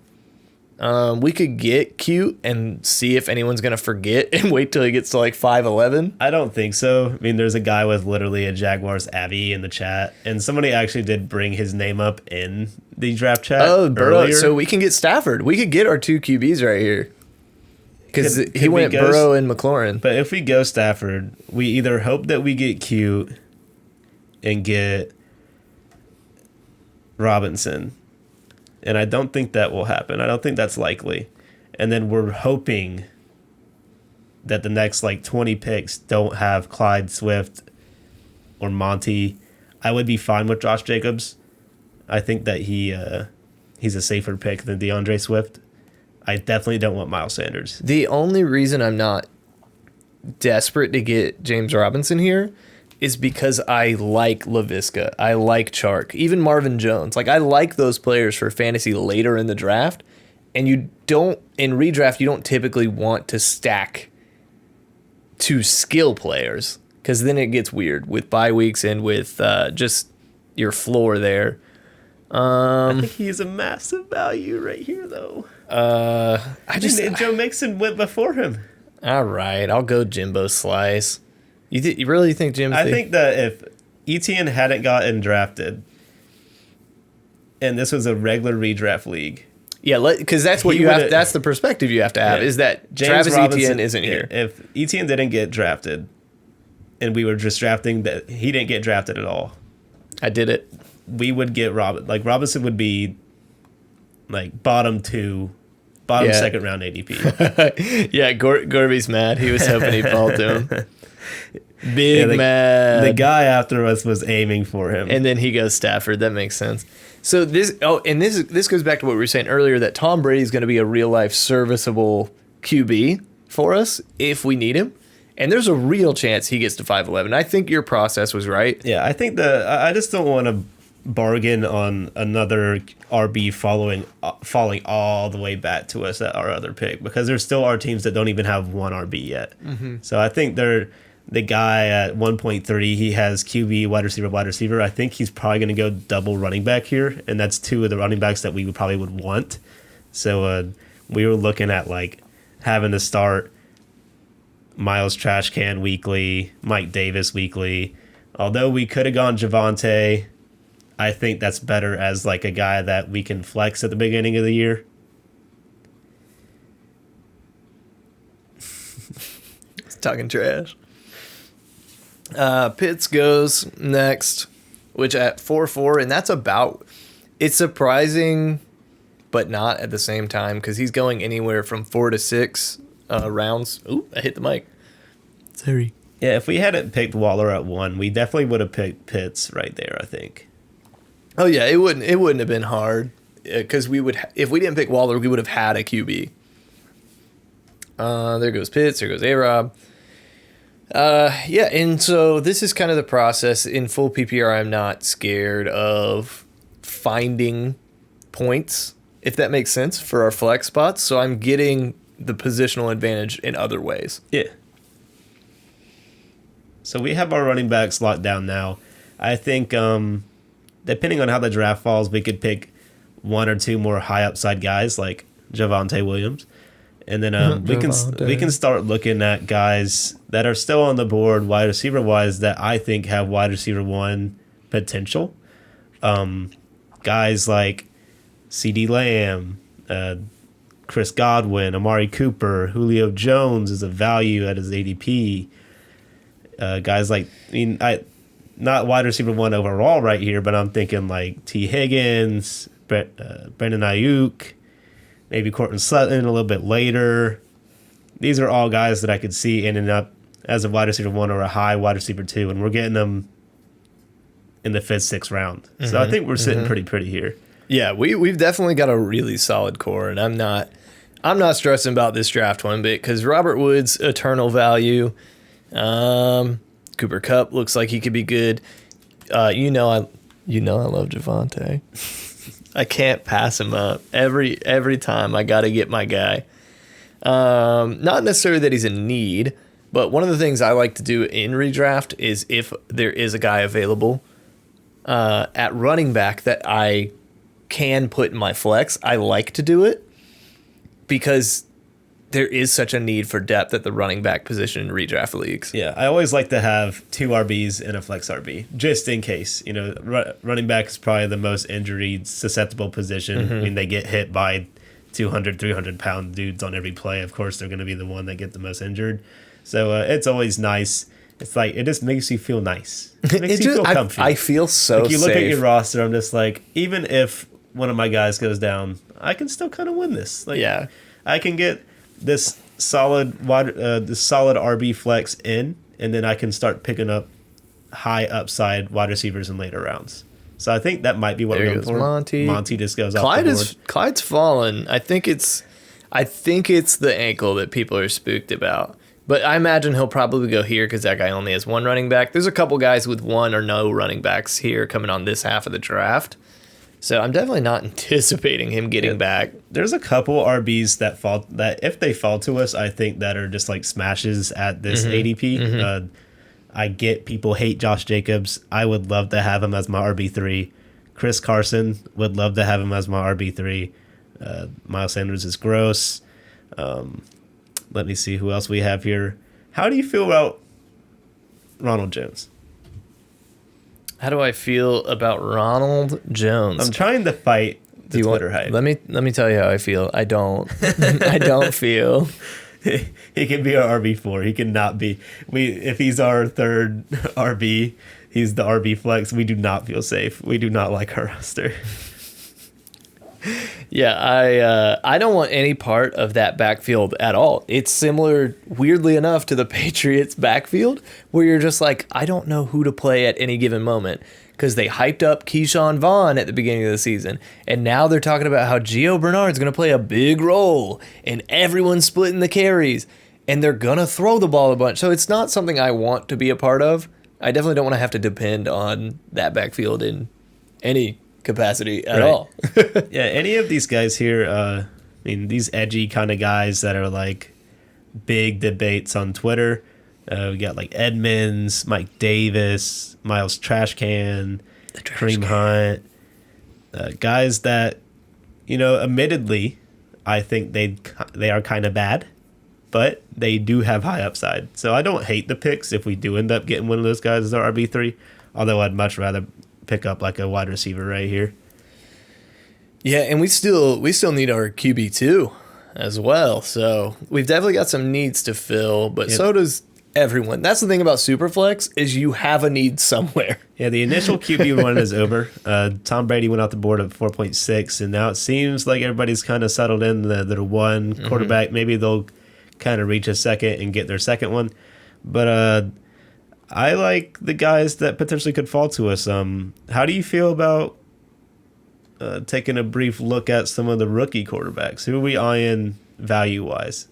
We could get cute and see if anyone's going to forget and wait till he gets to like 5'11". I don't think so. I mean, there's a guy with literally a Jaguars Abby in the chat, and somebody actually did bring his name up in the draft chat. Oh, Burrow. Earlier. So we can get Stafford. We could get our 2 QBs right here. Because he went Burrow and McLaurin. But if we go Stafford, we either hope that we get cute and get Robinson. And I don't think that will happen. I don't think that's likely. And then we're hoping that the next like 20 picks don't have Clyde, Swift, or Monty. I would be fine with Josh Jacobs. I think that he's a safer pick than DeAndre Swift. I definitely don't want Miles Sanders. The only reason I'm not desperate to get James Robinson here is because I like LaVisca. I like Chark. Even Marvin Jones. Like, I like those players for fantasy later in the draft. And in redraft, you don't typically want to stack 2 skill players because then it gets weird with bye weeks and with just your floor there. I think he's a massive value right here, though. Joe Mixon went before him. All right, I'll go Jimbo Slice. You really think Jimbo? I think that if Etienne hadn't gotten drafted, and this was a regular redraft league, yeah, because that's what you have. That's the perspective you have to have. Yeah, is that Travis Etienne isn't here? If Etienne didn't get drafted, and we were just drafting that he didn't get drafted at all, I did it. We would get Robinson would be like bottom second round ADP. Yeah, Gorby's mad. He was hoping he'd fall to him. Mad. The guy after us was aiming for him. And then he goes Stafford. That makes sense. So this goes back to what we were saying earlier, that Tom Brady is going to be a real life serviceable QB for us if we need him. And there's a real chance he gets to 5'11". I think your process was right. Yeah, I think I just don't want to bargain on another RB falling all the way back to us at our other pick, because there still are teams that don't even have 1 RB yet. Mm-hmm. So I think the guy at 1.3, he has QB, wide receiver. I think he's probably going to go double running back here, and that's 2 of the running backs that we probably would want. So we were looking at like having to start Miles Trash Can weekly, Mike Davis weekly. Although we could have gone Javonte, I think that's better as like a guy that we can flex at the beginning of the year. It's talking trash. Pitts goes next, which at 4-4, and that's it's surprising, but not at the same time, because he's going anywhere from 4 to 6 rounds. Ooh, I hit the mic. Sorry. Yeah, if we hadn't picked Waller at 1, we definitely would have picked Pitts right there, I think. Oh yeah, it wouldn't have been hard, because if we didn't pick Waller, we would have had a QB. There goes Pitts. There goes A-Rob. Yeah, and so this is kind of the process. In full PPR, I'm not scared of finding points, if that makes sense, for our flex spots. So I'm getting the positional advantage in other ways. Yeah. So we have our running backs locked down now. I think depending on how the draft falls, we could pick one or two more high upside guys like Javonte Williams. And then we can start looking at guys that are still on the board wide receiver wise that I think have wide receiver 1 potential. Guys like CeeDee Lamb, Chris Godwin, Amari Cooper, Julio Jones is a value at his ADP. Guys like, not wide receiver 1 overall right here, but I'm thinking like T. Higgins, Brandon Ayuk, maybe Courtland Sutton a little bit later. These are all guys that I could see ending up as a wide receiver 1 or a high wide receiver 2, and we're getting them in the 5th, 6th round. So I think we're sitting pretty here. Yeah, we've definitely got a really solid core, and I'm not stressing about this draft one bit because Robert Woods, eternal value. Cooper Kupp looks like he could be good. I love Javonte. I can't pass him up. Every time I got to get my guy. Not necessarily that he's in need, but one of the things I like to do in redraft is if there is a guy available at running back that I can put in my flex, I like to do it because there is such a need for depth at the running back position in redraft leagues. Yeah, I always like to have 2 RBs and a flex RB, just in case. Running back is probably the most injury susceptible position. I mean, they get hit by 200, 300-pound dudes on every play. Of course, they're going to be the one that get the most injured. So it's always nice. It's like, it just makes you feel nice. It makes you feel comfy. I feel so like you safe. Look at your roster, I'm just like, even if one of my guys goes down, I can still kind of win this. Like, yeah. I can get this solid RB flex in, and then I can start picking up high upside wide receivers in later rounds. So I think that might be what we're going for. Monty just goes off the board. Clyde's fallen. I think it's the ankle that people are spooked about. But I imagine he'll probably go here because that guy only has 1 running back. There's a couple guys with 1 or no running backs here coming on this half of the draft. So I'm definitely not anticipating him getting back. There's a couple RBs that if they fall to us, I think that are just like smashes at this ADP. I get people hate Josh Jacobs. I would love to have him as my RB3. Chris Carson, would love to have him as my RB3. Miles Sanders is gross. Let me see who else we have here. How do you feel about Ronald Jones? How do I feel about Ronald Jones? I'm trying to fight the Twitter hype. Let me tell you how I feel. I don't. I don't feel. He can be our RB4. He cannot be. If he's our 3rd RB, he's the RB flex. We do not feel safe. We do not like our roster. Yeah, I don't want any part of that backfield at all. It's similar, weirdly enough, to the Patriots backfield, where you're just like, I don't know who to play at any given moment, because they hyped up Keyshawn Vaughn at the beginning of the season, and now they're talking about how Gio Bernard's going to play a big role, and everyone's splitting the carries, and they're going to throw the ball a bunch. So it's not something I want to be a part of. I definitely don't want to have to depend on that backfield in any capacity at all. Yeah, any of these guys here, these edgy kind of guys that are like big debates on Twitter. We got like Edmonds, Mike Davis, Miles Trashcan, Kareem Hunt. Guys that, admittedly, I think they are kind of bad, but they do have high upside. So I don't hate the picks if we do end up getting one of those guys as our RB3, although I'd much rather pick up like a wide receiver right here. Yeah, and we still need our QB2 as well. So we've definitely got some needs to fill, but so does everyone. That's the thing about Superflex is you have a need somewhere. Yeah, the initial QB one is over. Tom Brady went out the board at 4.6, and now it seems like everybody's kind of settled in their one quarterback. Maybe they'll kind of reach a second and get their second one. But I like the guys that potentially could fall to us. How do you feel about taking a brief look at some of the rookie quarterbacks? Who are we eyeing value-wise?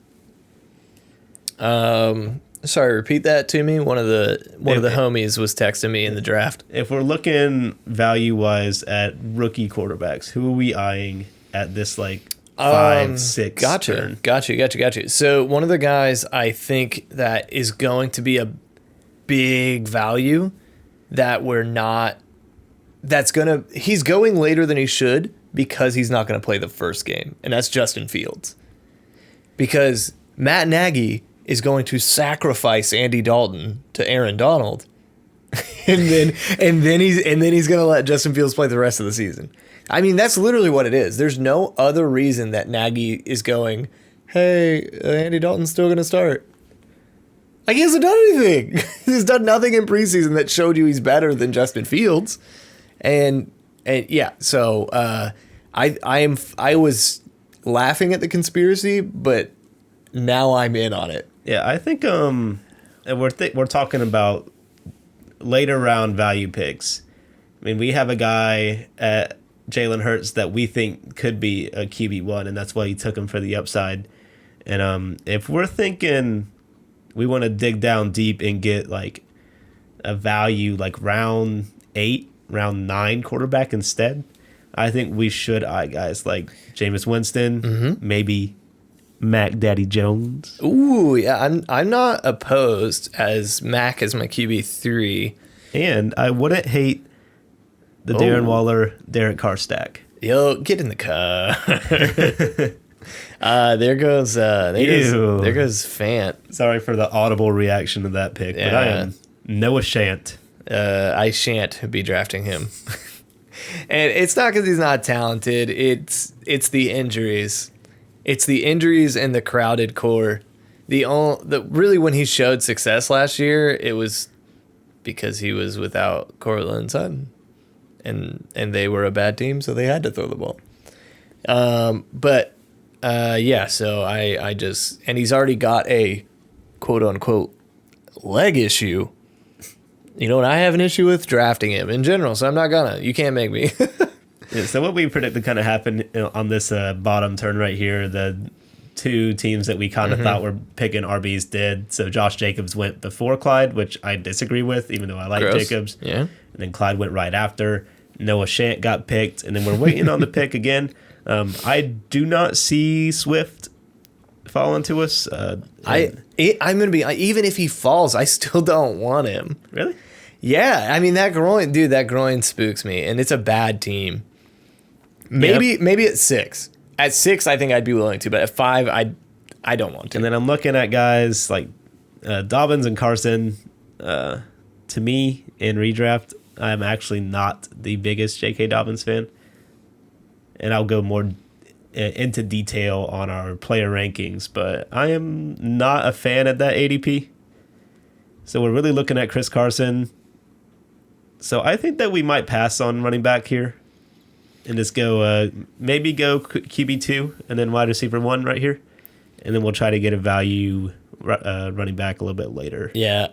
Sorry, repeat that to me. One of the homies was texting me in the draft. If we're looking value-wise at rookie quarterbacks, who are we eyeing at this 5, 6 turn? Gotcha. So one of the guys I think that is going to be a big value that he's going later than he should because he's not going to play the first game, and that's Justin Fields. Because Matt Nagy is going to sacrifice Andy Dalton to Aaron Donald, and then he's going to let Justin Fields play the rest of the season. I mean, that's literally what it is. There's no other reason that Nagy is going, hey, Andy Dalton's still going to start. Like, he hasn't done anything. He's done nothing in preseason that showed you he's better than Justin Fields. And yeah, so I was laughing at the conspiracy, but now I'm in on it. Yeah, I think we're talking about later round value picks. I mean, we have a guy at Jalen Hurts that we think could be a QB1, and that's why he took him for the upside. And if we're thinking we want to dig down deep and get like a value like round 8, round 9 quarterback instead, I think we should eye guys like Jameis Winston, maybe Mac Daddy Jones. Ooh, yeah, I'm not opposed as Mac as my QB3. And I wouldn't hate the Darren Waller, Derek Carr stack. Yo, get in the car. There goes Fant. Sorry for the audible reaction to that pick, but I am Noah Shant. I shan't be drafting him. And it's not because he's not talented. It's the injuries. It's the injuries and the crowded core. Really when he showed success last year, it was because he was without Cortland Sutton. And they were a bad team, so they had to throw the ball. So I just, and he's already got a quote unquote leg issue. You know what I have an issue with? Drafting him in general, so I'm not gonna. You can't make me. Yeah, so what we predicted kind of happened on this bottom turn right here, the two teams that we kind of thought were picking RBs did. So Josh Jacobs went before Clyde, which I disagree with, even though I like Jacobs. Yeah. And then Clyde went right after. Noah Shant got picked, and then we're waiting on the pick again. I do not see Swift falling to us. I'm going to be, even if he falls, I still don't want him. Really? Yeah. I mean, that groin spooks me, and it's a bad team. Maybe at 6. At 6, I think I'd be willing to, but at 5, I don't want to. And then I'm looking at guys like Dobbins and Carson. To me, in redraft, I'm actually not the biggest J.K. Dobbins fan. And I'll go more into detail on our player rankings, but I am not a fan at that ADP. So we're really looking at Chris Carson. So I think that we might pass on running back here and just go maybe go QB2 and then wide receiver 1 right here. And then we'll try to get a value running back a little bit later. Yeah,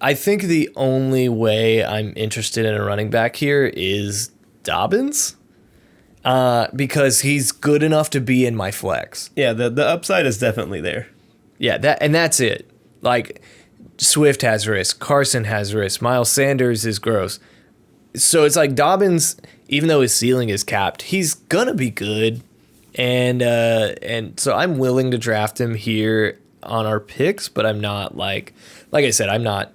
I think the only way I'm interested in a running back here is Dobbins. Because he's good enough to be in my flex. Yeah, the upside is definitely there. Yeah, that's it. Like, Swift has risk, Carson has risk, Miles Sanders is gross. So it's like Dobbins, even though his ceiling is capped, he's gonna be good, and so I'm willing to draft him here on our picks, but I'm not like I said, I'm not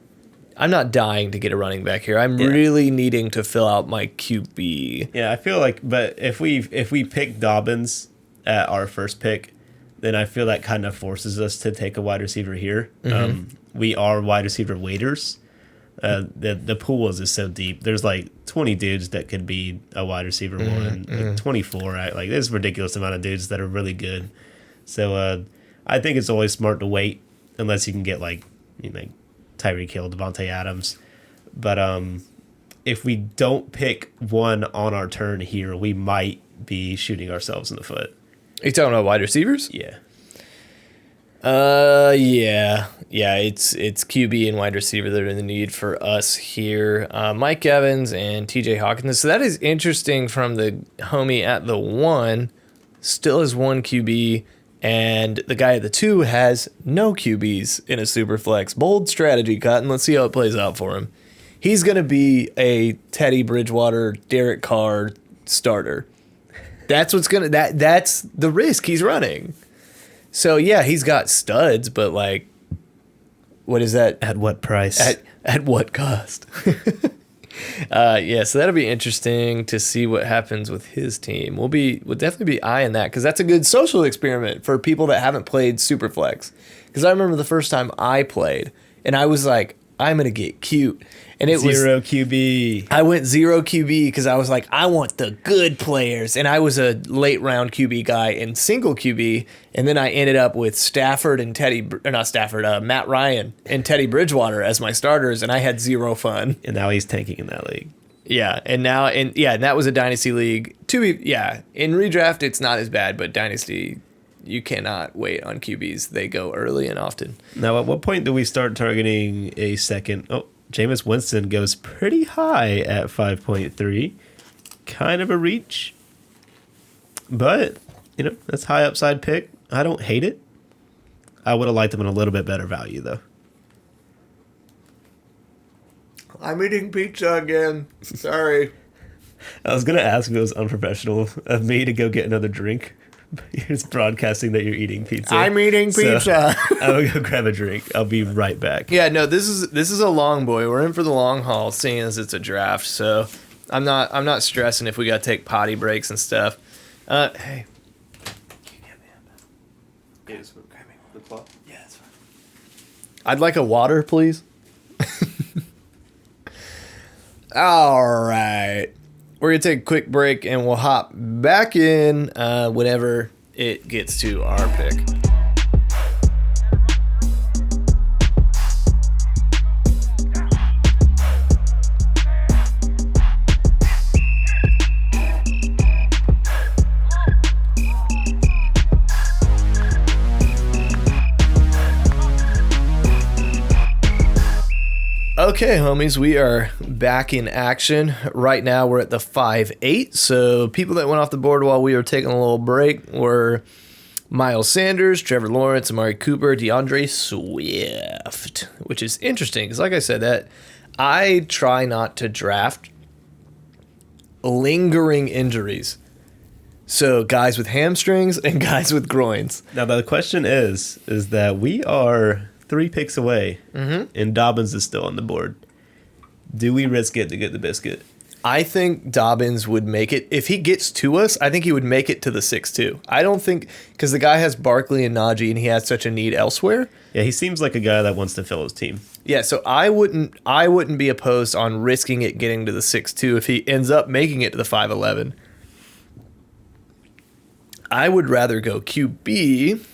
dying to get a running back here. I'm really needing to fill out my QB. Yeah, I feel like, but if we pick Dobbins at our first pick, then I feel that kind of forces us to take a wide receiver here. We are wide receiver waiters. The pool is just so deep. There's like 20 dudes that could be a wide receiver one, like 24. Like there's a ridiculous amount of dudes that are really good. So I think it's always smart to wait unless you can get like Tyreek Hill, Devontae Adams. But if we don't pick one on our turn here, we might be shooting ourselves in the foot. Are you talking about wide receivers? Yeah. Yeah. It's QB and wide receiver that are the need for us here. Mike Evans and TJ Hawkins. So that is interesting from the homie at the 1. Still has 1 QB. And the guy at the 2 has no QBs in a super flex. Bold strategy, Cotton. Let's see how it plays out for him. He's going to be a Teddy Bridgewater, Derek Carr starter. That's that's the risk he's running. So yeah, he's got studs, but like What is that? At what price? At what cost? Yeah, so that'll be interesting to see what happens with his team. We'll definitely be eyeing that because that's a good social experiment for people that haven't played Superflex. Because I remember the first time I played, and I was like, I'm gonna get cute, and it was zero QB. I went zero QB because I was like, I want the good players, and I was a late round QB guy in single QB, and then I ended up with Matt Ryan and Teddy Bridgewater as my starters, and I had zero fun. And now he's tanking in that league. Yeah, and that was a dynasty league. In redraft it's not as bad, but dynasty you cannot wait on QBs. They go early and often. Now, at what point do we start targeting a second? Oh, Jameis Winston goes pretty high at 5.3. Kind of a reach. But, that's high upside pick. I don't hate it. I would have liked him in a little bit better value, though. I'm eating pizza again. Sorry. I was going to ask if it was unprofessional of me to go get another drink. You're just broadcasting that you're eating pizza. I'm eating pizza. So I will go grab a drink. I'll be right back. Yeah, no, this is a long boy. We're in for the long haul, seeing as it's a draft. So I'm not stressing if we got to take potty breaks and stuff. Hey, can you get me a grab me the cloth? Yeah, that's fine. I'd like a water, please. All right. We're going to take a quick break, and we'll hop back in whenever it gets to our pick. Okay, homies, we are back in action. Right now, we're at the 5-8. So people that went off the board while we were taking a little break were Miles Sanders, Trevor Lawrence, Amari Cooper, DeAndre Swift, which is interesting because, like I said, that I try not to draft lingering injuries. So guys with hamstrings and guys with groins. Now, the question is that we are 3 picks away, and Dobbins is still on the board. Do we risk it to get the biscuit? I think Dobbins would make it. If he gets to us, I think he would make it to the 6-2. I don't think, because the guy has Barkley and Najee, and he has such a need elsewhere. Yeah, he seems like a guy that wants to fill his team. Yeah, so I wouldn't be opposed on risking it getting to the 6-2 if he ends up making it to the 5-11. I would rather go QB.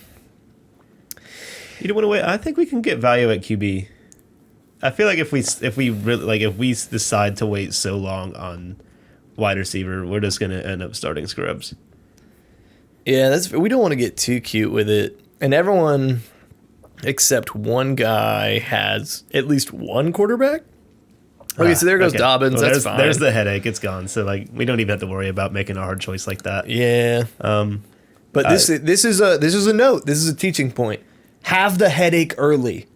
You don't want to wait. I think we can get value at QB. I feel like if we decide to wait so long on wide receiver, we're just gonna end up starting scrubs. Yeah, we don't want to get too cute with it. And everyone except one guy has at least one quarterback. Okay, so there goes Dobbins. Well, that's fine. There's the headache. It's gone. So we don't even have to worry about making a hard choice like that. Yeah. But this is a note. This is a teaching point. Have the headache early.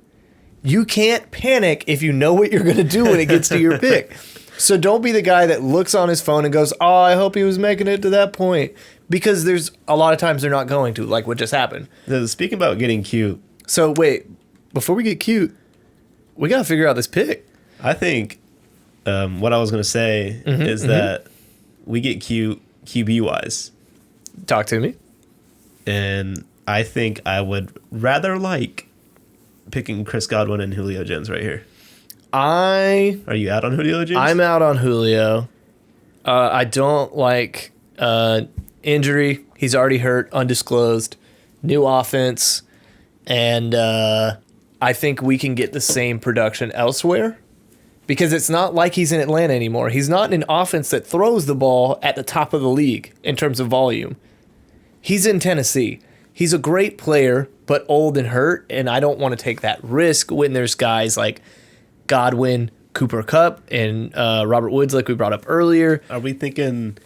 You can't panic if you know what you're going to do when it gets to your pick. So don't be the guy that looks on his phone and goes, oh, I hope he was making it to that point. Because there's a lot of times they're not going to, like what just happened. Speaking about getting cute. So wait, before we get cute, we got to figure out this pick. I think what I was going to say is that we get cute QB-wise. Talk to me. And I think I would rather like picking Chris Godwin and Julio Jones right here. Are you out on Julio Jones? I'm out on Julio. I don't like injury. He's already hurt, undisclosed, new offense, and I think we can get the same production elsewhere because it's not like he's in Atlanta anymore. He's not in an offense that throws the ball at the top of the league in terms of volume. He's in Tennessee. He's a great player, but old and hurt, and I don't want to take that risk when there's guys like Godwin, Cooper Kupp, and Robert Woods like we brought up earlier. Are we thinking...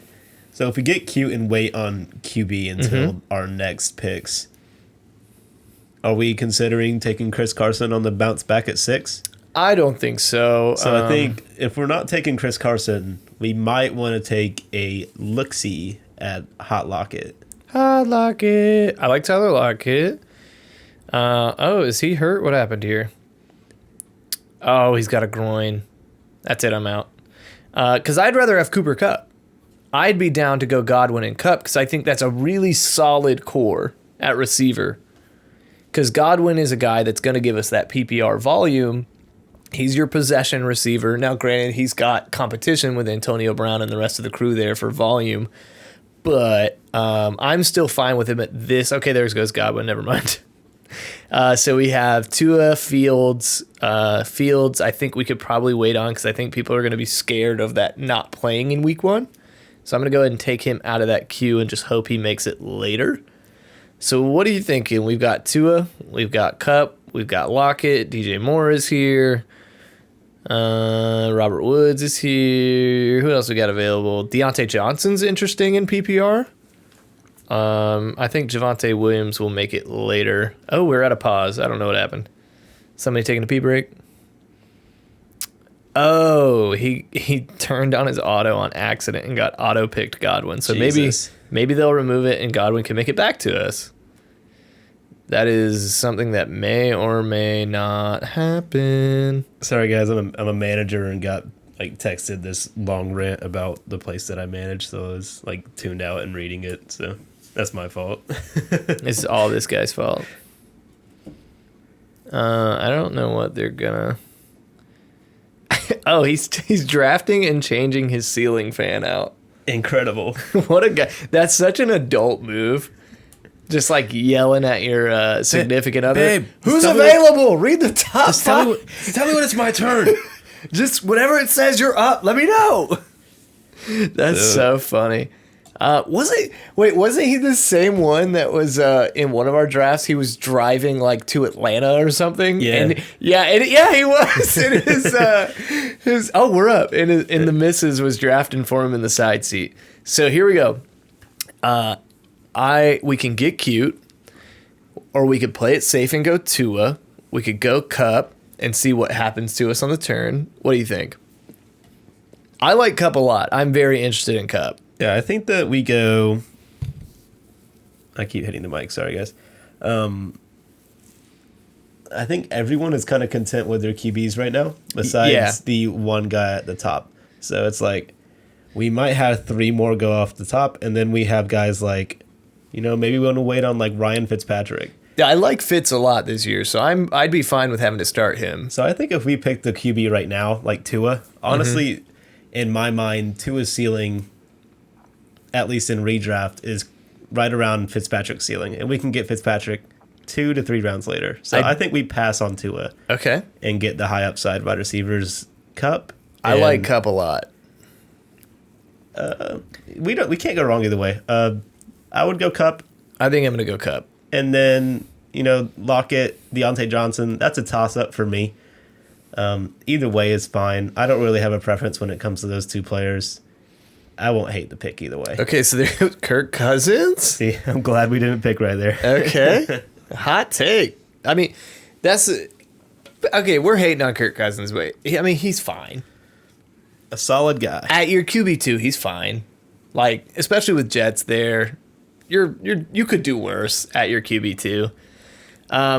So if we get cute and wait on QB until our next picks, are we considering taking Chris Carson on the bounce back at 6? I don't think so. So I think if we're not taking Chris Carson, we might want to take a look-see at Hot Lockett. Hot Lockett. I like Tyler Lockett. Is he hurt? What happened here? Oh, he's got a groin. That's it. I'm out. Because I'd rather have Cooper Kupp. I'd be down to go Godwin and Kupp because I think that's a really solid core at receiver. Because Godwin is a guy that's going to give us that PPR volume. He's your possession receiver. Now, granted, he's got competition with Antonio Brown and the rest of the crew there for volume. But I'm still fine with him at this. Okay, there goes Godwin. Never mind. So we have Tua, Fields. Fields, I think we could probably wait on because I think people are going to be scared of that not playing in week 1. So I'm going to go ahead and take him out of that queue and just hope he makes it later. So what are you thinking? We've got Tua, we've got Kupp, we've got Lockett, DJ Moore is here. Robert Woods is here. Who else we got available? Deontay Johnson's interesting in PPR. I think Javonte Williams will make it later. Oh, we're at a pause. I don't know what happened. Somebody taking a pee break? Oh, he turned on his auto on accident and got auto-picked Godwin. So maybe they'll remove it and Godwin can make it back to us. That is something that may or may not happen. Sorry, guys. I'm a manager and got texted this long rant about the place that I manage, so I was tuned out and reading it. So that's my fault. It's all this guy's fault. I don't know what they're gonna. Oh, he's drafting and changing his ceiling fan out. Incredible. What a guy. That's such an adult move. Just yelling at your significant other. Babe, who's available? Read the top five. Tell me when it's my turn. Just whenever it says you're up, let me know. That's so funny. Wasn't he the same one that was in one of our drafts? He was driving to Atlanta or something. Yeah, he was. And his we're up. And the missus was drafting for him in the side seat. So here we go. We can get cute, or we could play it safe and go Tua. We could go Kupp and see what happens to us on the turn. What do you think? I like Kupp a lot. I'm very interested in Kupp. Yeah, I think that we go. I keep hitting the mic. Sorry, guys. I think everyone is kind of content with their QBs right now, besides the one guy at the top. So it's we might have 3 more go off the top, and then we have guys maybe we want to wait on Ryan Fitzpatrick. Yeah, I like Fitz a lot this year, so I'd be fine with having to start him. So I think if we pick the QB right now, Tua, honestly, in my mind, Tua's ceiling, at least in redraft, is right around Fitzpatrick's ceiling, and we can get Fitzpatrick 2 to 3 rounds later. So I think we pass on Tua. Okay. And get the high upside wide receivers Kupp. I like Kupp a lot. We can't go wrong either way. I would go Kupp. I think I'm going to go Kupp. And then, Lockett, Deontay Johnson, that's a toss-up for me. Either way is fine. I don't really have a preference when it comes to those 2 players. I won't hate the pick either way. Okay, so there's Kirk Cousins? See, I'm glad we didn't pick right there. Okay. Hot take. I mean, that's... Okay, we're hating on Kirk Cousins, but he's fine. A solid guy. At your QB2, he's fine. Especially with Jets there, you could do worse at your QB2.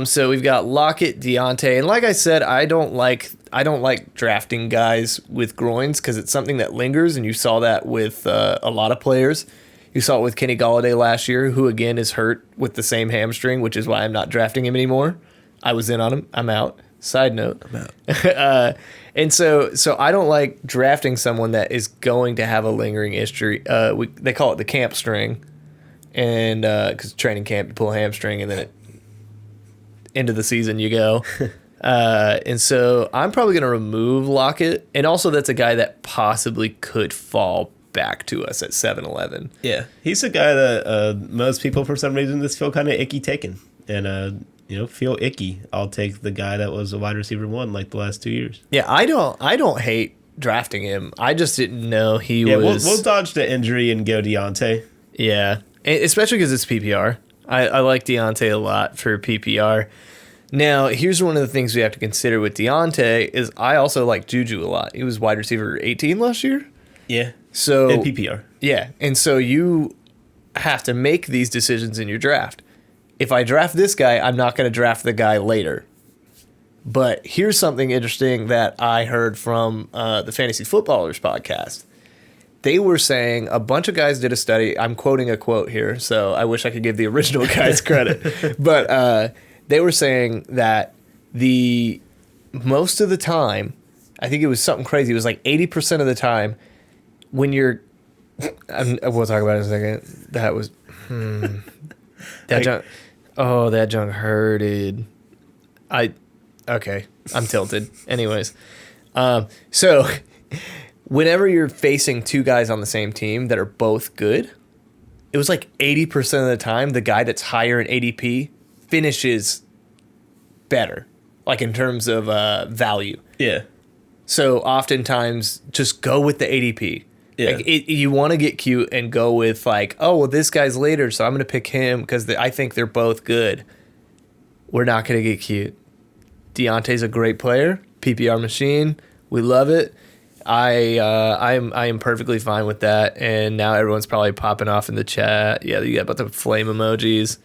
So we've got Lockett, Deontay, and like I said, I don't like drafting guys with groins because it's something that lingers, and you saw that with a lot of players. You saw it with Kenny Golladay last year, who again is hurt with the same hamstring, which is why I'm not drafting him anymore. I was in on him. I'm out. Side note. I'm out. And so I don't like drafting someone that is going to have a lingering history. They call it the camp string, and because training camp you pull a hamstring and then into the season you go. And so I'm probably going to remove Lockett, and also that's a guy that possibly could fall back to us at 7-11. Yeah, he's a guy that most people for some reason just feel kind of icky taking, and feel icky. I'll take the guy that was a wide receiver 1 the last 2 years. Yeah, I don't hate drafting him. I just didn't know he was. We'll dodge the injury and go Deontay. Yeah, especially because it's PPR. I like Deontay a lot for PPR. Now, here's one of the things we have to consider with Deontay is I also like Juju a lot. He was wide receiver 18 last year. Yeah. So in PPR. Yeah, and so you have to make these decisions in your draft. If I draft this guy, I'm not going to draft the guy later. But here's something interesting that I heard from the Fantasy Footballers podcast. They were saying a bunch of guys did a study. I'm quoting a quote here, so I wish I could give the original guys credit. But they were saying that most of the time, I think it was something crazy. It was like 80% of the time when you're, we'll talk about it in a second. That was, that junk hurted. Okay, I'm tilted. Anyways, so whenever you're facing two guys on the same team that are both good, it was like 80% of the time the guy that's higher in ADP finishes better, like in terms of value. Yeah. So oftentimes just go with the ADP. Yeah. Like you want to get cute and go with like, oh, well, this guy's later, so I'm going to pick him because I think they're both good. We're not going to get cute. Deontay's a great player, PPR machine. We love it. I am perfectly fine with that. And now everyone's probably popping off in the chat. Yeah, you got about the flame emojis.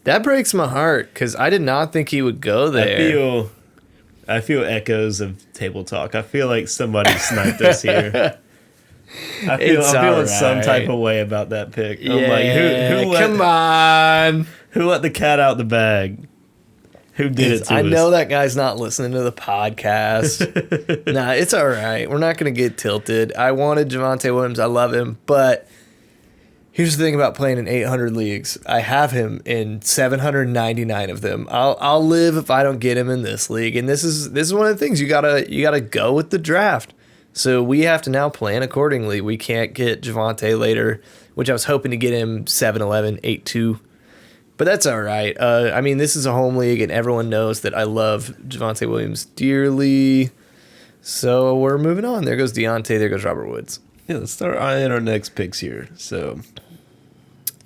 That breaks my heart because I did not think he would go there. I feel echoes of table talk. I feel like somebody sniped us here. I'm feeling some type of way about that pick. I'm like, come on. Who let the cat out the bag? Who did it to I us? know that guy's not listening to the podcast. Nah, it's all right. We're not going to get tilted. I wanted Javonte Williams. I love him. But here's the thing about playing in 800 leagues. I have him in 799 of them. I'll live if I don't get him in this league. And this is one of the things you gotta go with the draft. So we have to now plan accordingly. We can't get Javonte later, which I was hoping to get him 7-11, 8-2. But that's all right. I mean, this is a home league, and everyone knows that I love Javonte Williams dearly. So we're moving on. There goes Deontay. There goes Robert Woods. Yeah, let's start eyeing our next picks here. So,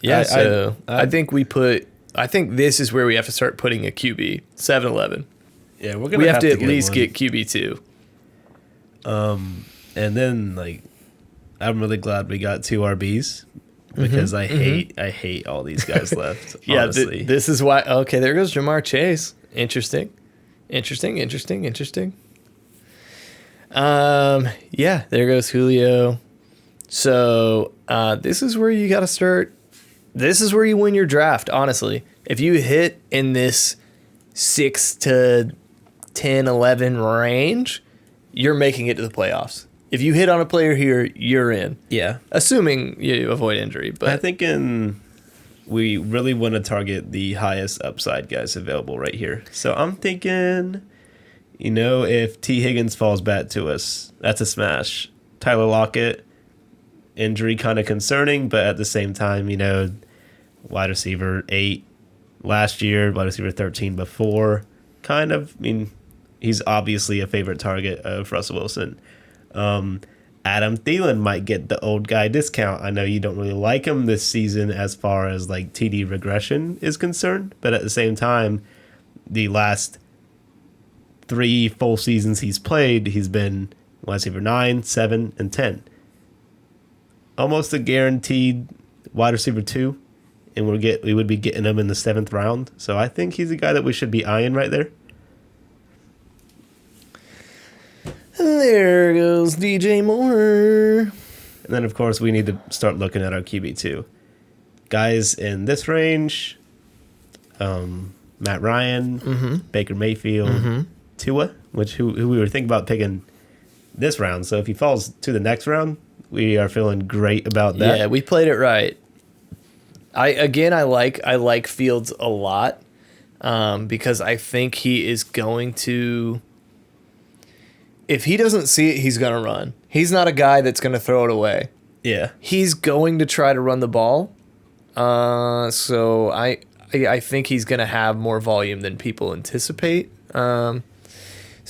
yeah, I think I think this is where we have to start putting a QB, 7-11. Yeah, we have to at least get QB2. And then, like, I'm really glad we got 2 RBs. Because I hate all these guys left. Yeah, honestly. This is why. Okay, there goes Jamar Chase. Interesting. Yeah, there goes Julio. So this is where you got to start. This is where you win your draft. Honestly, if you hit in this 6 to 10, 11 range, you're making it to the playoffs. If you hit on a player here, you're in. Yeah. Assuming you avoid injury. But I think we really want to target the highest upside guys available right here. So I'm thinking, if T. Higgins falls back to us, that's a smash. Tyler Lockett, injury kind of concerning, but at the same time, wide receiver 8 last year, wide receiver 13 before. Kind of, he's obviously a favorite target of Russell Wilson. Adam Thielen might get the old guy discount. I know you don't really like him this season as far as like TD regression is concerned, but at the same time, the last 3 full seasons he's played, he's been wide receiver 9, 7, and 10. Almost a guaranteed wide receiver 2, and we would be getting him in the 7th round. So I think he's a guy that we should be eyeing right there. There goes DJ Moore. And then, of course, we need to start looking at our QB2. Guys in this range, Matt Ryan, Baker Mayfield, Tua, who we were thinking about picking this round. So if he falls to the next round, we are feeling great about that. Yeah, we played it right. I like Fields a lot because I think he is going to... If he doesn't see it, he's going to run. He's not a guy that's going to throw it away. Yeah. He's going to try to run the ball. So I think he's going to have more volume than people anticipate. So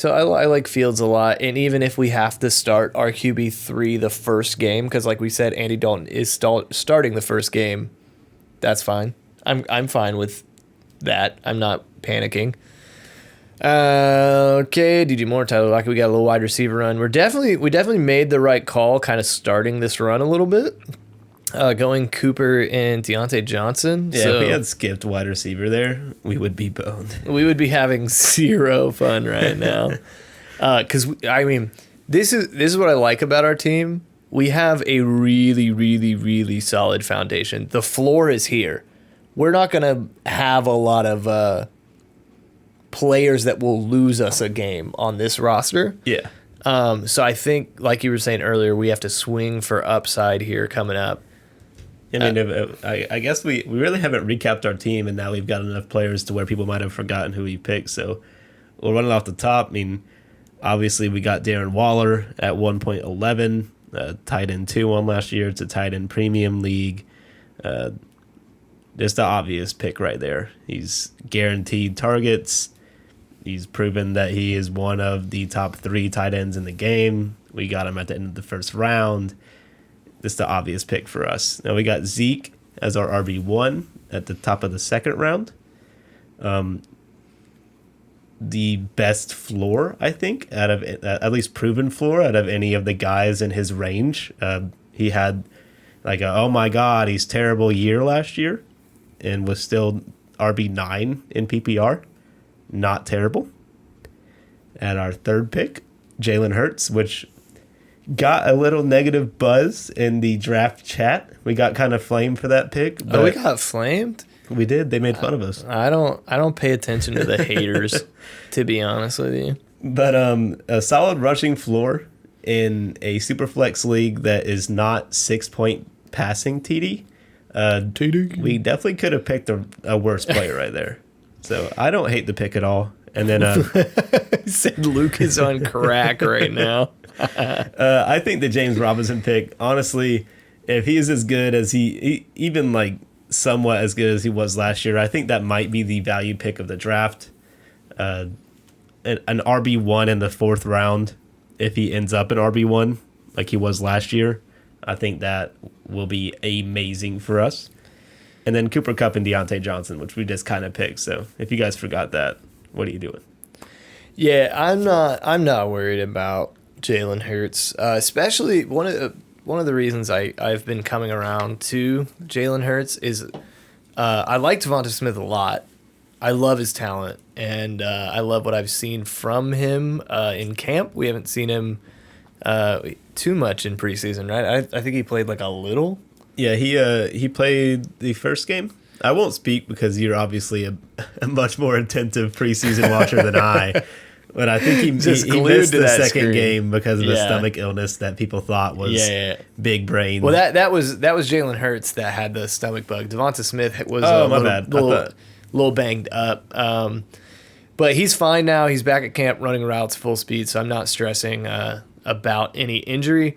I like Fields a lot. And even if we have to start our QB3 the first game, because like we said, Andy Dalton is starting the first game, that's fine. I'm fine with that. I'm not panicking. Okay, DJ Moore, Tyler Lockett, we got a little wide receiver run. We definitely made the right call kind of starting this run a little bit. Going Cooper and Deontay Johnson. Yeah, so if we had skipped wide receiver there, we would be boned. we would be having zero fun right now. Because I mean, this is what I like about our team. We have a really, really, really solid foundation. The floor is here. We're not gonna have a lot of players that will lose us a game on this roster. Yeah. So I think, like you were saying earlier, we have to swing for upside here coming up. I mean, I guess we really haven't recapped our team, and now we've got enough players to where people might have forgotten who we picked. So we'll run it off the top. I mean, obviously we got Darren Waller at 1.11, tight end 2 on last year. It's a tight end premium league. Just the obvious pick right there. He's guaranteed targets. He's proven that he is one of the top 3 tight ends in the game. We got him at the end of the first round. This is the obvious pick for us. Now we got Zeke as our RB1 at the top of the second round. The best floor, I think, out of at least proven floor out of any of the guys in his range. He had like oh my God, he's terrible year last year and was still RB9 in PPR. Not terrible. At our third pick, Jalen Hurts, which got a little negative buzz in the draft chat. We got kind of flamed for that pick. But we got flamed? We did. They made fun of us. I don't pay attention to the haters, to be honest with you. But a solid rushing floor in a superflex league that is not 6-point passing TD. We definitely could have picked a worse player right there. So I don't hate the pick at all. And then He said Luke is on crack right now. I think the James Robinson pick, honestly, if he is as good as he even like somewhat as good as he was last year, I think that might be the value pick of the draft. An RB1 in the 4th round, if he ends up an RB1 like he was last year, I think that will be amazing for us. And then Cooper Kupp and Deontay Johnson, which we just kind of picked. So if you guys forgot that, what are you doing? Yeah, I'm not worried about Jalen Hurts, especially one of the reasons I've been coming around to Jalen Hurts is I like Devonta Smith a lot. I love his talent, and I love what I've seen from him in camp. We haven't seen him too much in preseason, right? I think he played like a little. Yeah, he played the first game. I won't speak because you're obviously a much more attentive preseason watcher than I. But I think he missed the second game because of a stomach illness that people thought was big brain. Well, that was Jalen Hurts that had the stomach bug. Devonta Smith was a little banged up. But he's fine now. He's back at camp running routes full speed, so I'm not stressing about any injury.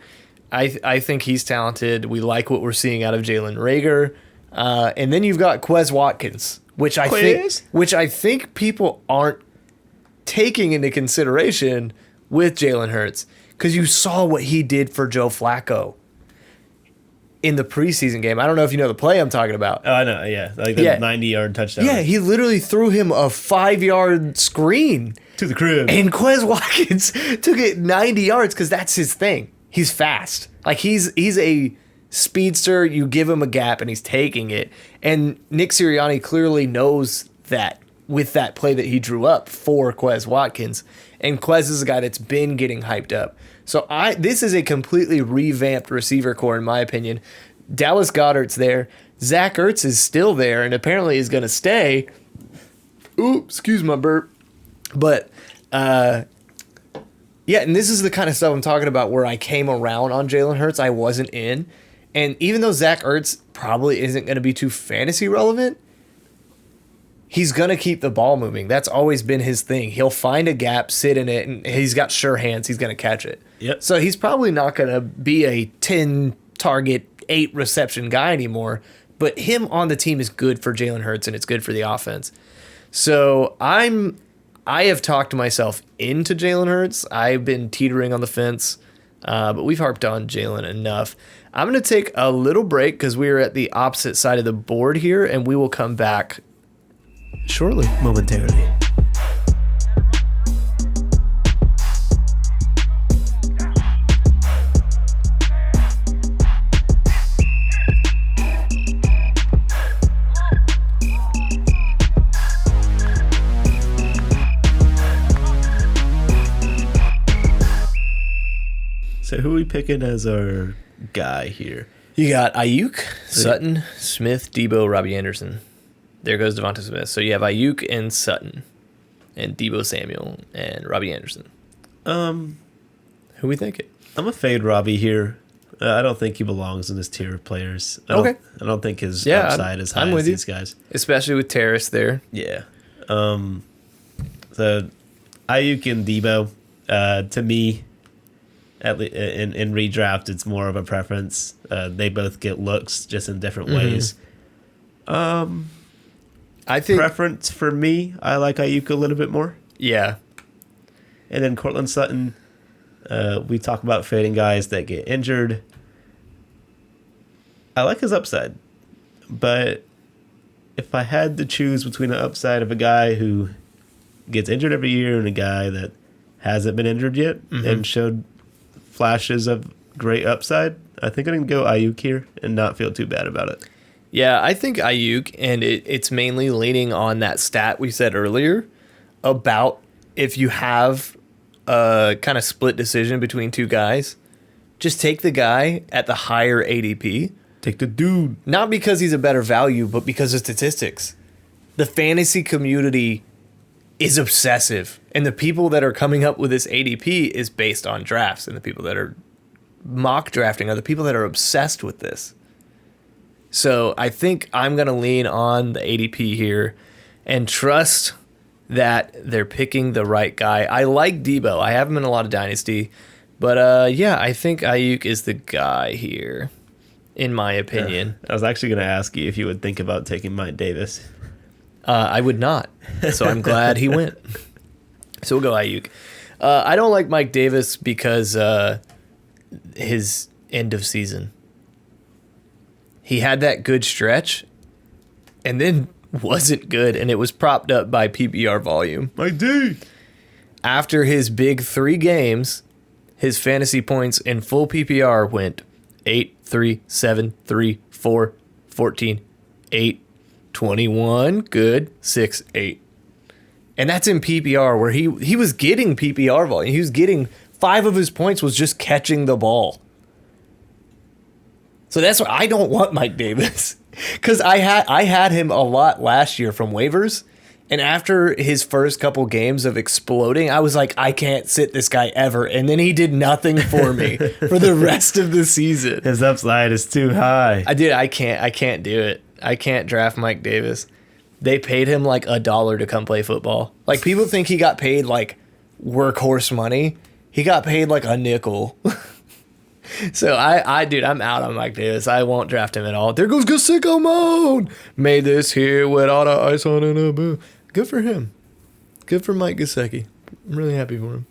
I think he's talented. We like what we're seeing out of Jalen Reagor. And then you've got Quez Watkins, which I think people aren't taking into consideration with Jalen Hurts, because you saw what he did for Joe Flacco in the preseason game. I don't know if you know the play I'm talking about. Oh, I know, yeah. Like the 90-yard touchdown. Yeah, he literally threw him a 5-yard screen to the crib. And Quez Watkins took it 90 yards because that's his thing. He's fast. Like he's a speedster. You give him a gap and he's taking it. And Nick Sirianni clearly knows that with that play that he drew up for Quez Watkins. And Quez is a guy that's been getting hyped up. So this is a completely revamped receiver core, in my opinion. Dallas Goedert's there. Zach Ertz is still there and apparently is going to stay. Ooh, excuse my burp. But, yeah, and this is the kind of stuff I'm talking about where I came around on Jalen Hurts. I wasn't in. And even though Zach Ertz probably isn't going to be too fantasy relevant, he's going to keep the ball moving. That's always been his thing. He'll find a gap, sit in it, and he's got sure hands. He's going to catch it. Yep. So he's probably not going to be a 10-target, 8-reception guy anymore. But him on the team is good for Jalen Hurts, and it's good for the offense. So I have talked myself into Jalen Hurts. I've been teetering on the fence, but we've harped on Jalen enough. I'm going to take a little break because we are at the opposite side of the board here, and we will come back shortly. Momentarily. So who are we picking as our guy here? You got Ayuk, Sutton, Smith, Debo, Robbie Anderson. There goes Devonta Smith. So you have Ayuk and Sutton, and Debo Samuel and Robbie Anderson. Who we thinking? I'm a fade Robbie here. I don't think he belongs in this tier of players. I don't think his upside is high as these guys. Especially with Terrace there. Yeah. So Ayuk and Debo, to me, in redraft, it's more of a preference. They both get looks just in different ways. I think Preference for me, I like Ayuk a little bit more. Yeah. And then Cortland Sutton, we talk about fading guys that get injured. I like his upside, but if I had to choose between the upside of a guy who gets injured every year and a guy that hasn't been injured yet and showed flashes of great upside, I think I'm going to go Ayuk here and not feel too bad about it. Yeah, I think Ayuk, and it's mainly leaning on that stat we said earlier about if you have a kind of split decision between two guys, just take the guy at the higher ADP. Take the dude. Not because he's a better value, but because of statistics. The fantasy community is obsessive, and the people that are coming up with this ADP is based on drafts, and the people that are mock drafting are the people that are obsessed with this. So I think I'm going to lean on the ADP here and trust that they're picking the right guy. I like Debo. I have him in a lot of Dynasty. But, yeah, I think Ayuk is the guy here, in my opinion. I was actually going to ask you if you would think about taking Mike Davis. I would not. So I'm glad he went. So we'll go Ayuk. I don't like Mike Davis because his end of season. He had that good stretch and then wasn't good, and it was propped up by PPR volume. Mike D. After his big 3 games, his fantasy points in full PPR went 8, 3, 7, 3, 4, 14, 8, 21, good, 6, 8. And that's in PPR where he was getting PPR volume. He was getting 5 of his points was just catching the ball. So that's why I don't want Mike Davis. Because I had him a lot last year from waivers. And after his first couple games of exploding, I was like, I can't sit this guy ever. And then he did nothing for me for the rest of the season. His upside is too high. I can't do it. I can't draft Mike Davis. They paid him like $1 to come play football. Like, people think he got paid like workhorse money. He got paid like a nickel. So I'm out on Mike Davis. I won't draft him at all. There goes Gasicko mode. Made this here with all the ice on it. Boo. Good for him. Good for Mike Gesicki. I'm really happy for him.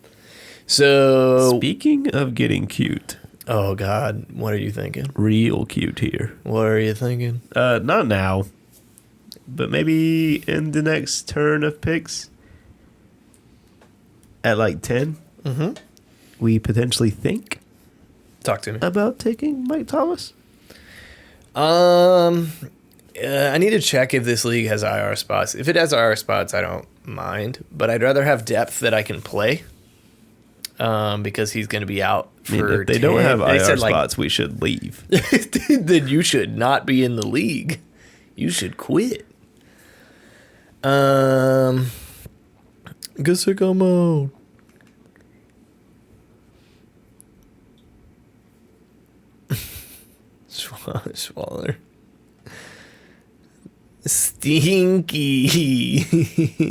So speaking of getting cute. Oh God, what are you thinking? Real cute here. What are you thinking? Not now, but maybe in the next turn of picks at like 10. We potentially think. Talk to me about taking Mike Thomas. I need to check if this league has IR spots. If it has IR spots, I don't mind, but I'd rather have depth that I can play. Because he's going to be out for. If they don't have IR spots, we should leave. Then you should not be in the league. You should quit. Gasicko mode. Swaller. Stinky.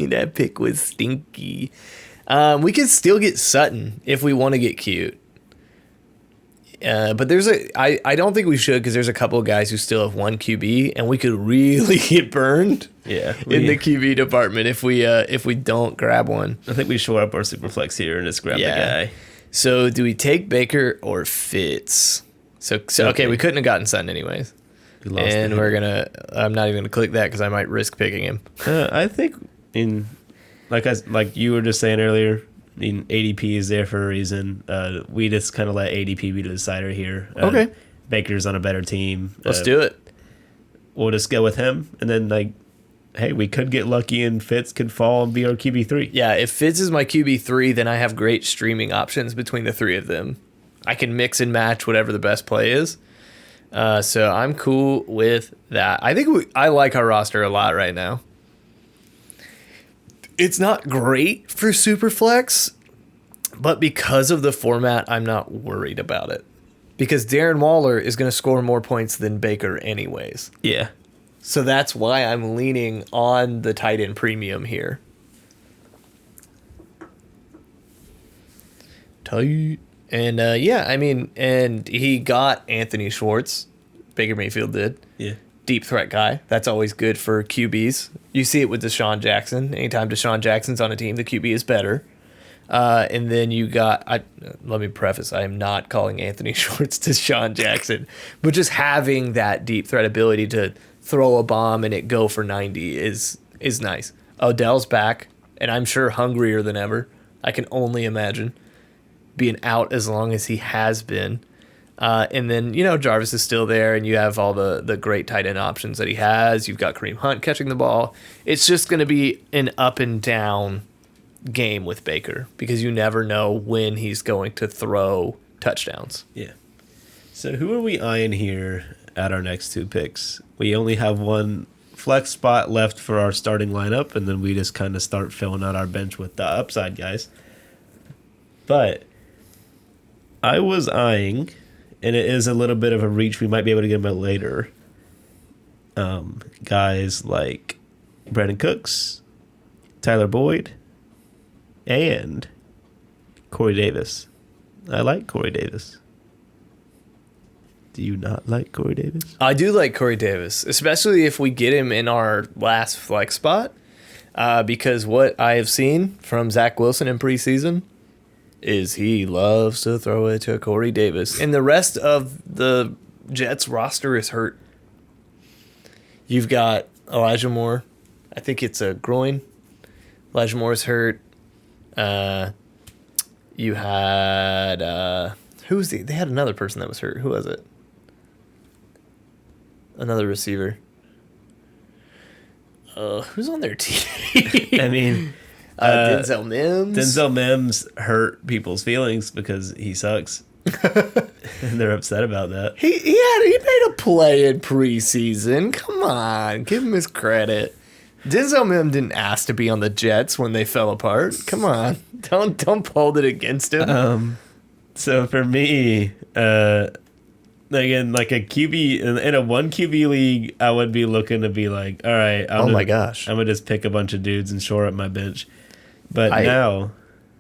That pick was stinky. We could still get Sutton if we want to get cute. But I don't think we should, because there's a couple of guys who still have 1 QB, and we could really get burned in the QB department if we don't grab one. I think we shore up our superflex here and just grab the guy. So do we take Baker or Fitz? So okay, we couldn't have gotten Sutton anyways. And I'm not even gonna click that because I might risk picking him. I think like you were just saying earlier, ADP is there for a reason. We just kind of let ADP be the decider here. Okay. Baker's on a better team. Let's do it. We'll just go with him, and then hey, we could get lucky and Fitz could fall and be our QB3. Yeah, if Fitz is my QB3, then I have great streaming options between the 3 of them. I can mix and match whatever the best play is. So I'm cool with that. I think I like our roster a lot right now. It's not great for Superflex, but because of the format, I'm not worried about it. Because Darren Waller is going to score more points than Baker anyways. Yeah. So that's why I'm leaning on the tight end premium here. Tight. And and he got Anthony Schwartz. Baker Mayfield did. Yeah. Deep threat guy. That's always good for QBs. You see it with Deshaun Jackson. Anytime Deshaun Jackson's on a team, the QB is better. And then you got, let me preface, I am not calling Anthony Schwartz Deshaun Jackson, but just having that deep threat ability to throw a bomb and it go for 90 is nice. Odell's back, and I'm sure hungrier than ever. I can only imagine being out as long as he has been. And then, Jarvis is still there, and you have all the great tight end options that he has. You've got Kareem Hunt catching the ball. It's just going to be an up and down game with Baker because you never know when he's going to throw touchdowns. Yeah. So who are we eyeing here at our next 2 picks? We only have one flex spot left for our starting lineup, and then we just kind of start filling out our bench with the upside guys. But I was eyeing, and it is a little bit of a reach. We might be able to get him out later. Guys like Brandon Cooks, Tyler Boyd, and Corey Davis. I like Corey Davis. Do you not like Corey Davis? I do like Corey Davis, especially if we get him in our last flex spot, because what I have seen from Zach Wilson in preseason is he loves to throw it to Corey Davis. And the rest of the Jets roster is hurt. You've got Elijah Moore. I think it's a groin. Elijah Moore's hurt. You had they had another person that was hurt. Who was it? Another receiver. Who's on their team? I mean, Denzel Mims. Denzel Mims hurt people's feelings because he sucks. And they're upset about that. He made a play in preseason. Come on, give him his credit. Denzel Mims didn't ask to be on the Jets when they fell apart. Come on, don't hold it against him. So for me, again, like a QB in a 1 QB league, I would be looking to be like, all right, my gosh, I'm gonna just pick a bunch of dudes and shore up my bench. But now,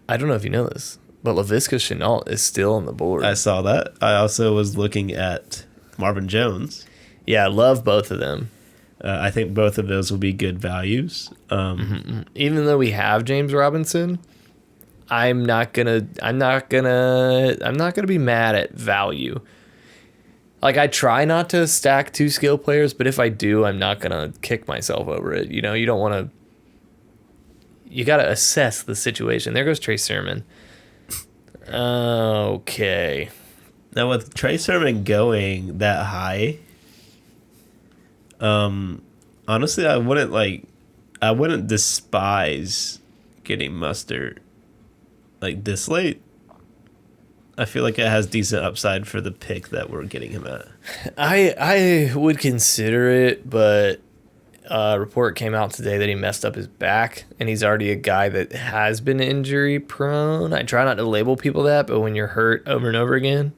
I don't know if you know this, but Laviska Shenault is still on the board. I saw that. I also was looking at Marvin Jones. Yeah, I love both of them. I think both of those will be good values. Even though we have James Robinson, I'm not gonna be mad at value. Like, I try not to stack 2 skill players, but if I do, I'm not gonna kick myself over it. You don't want to. You got to assess the situation. There goes Trey Sermon. Okay. Now with Trey Sermon going that high, honestly, I wouldn't despise getting Mustard like this late. I feel like it has decent upside for the pick that we're getting him at. I would consider it, but a report came out today that he messed up his back, and he's already a guy that has been injury prone. I try not to label people that, but when you're hurt over and over again,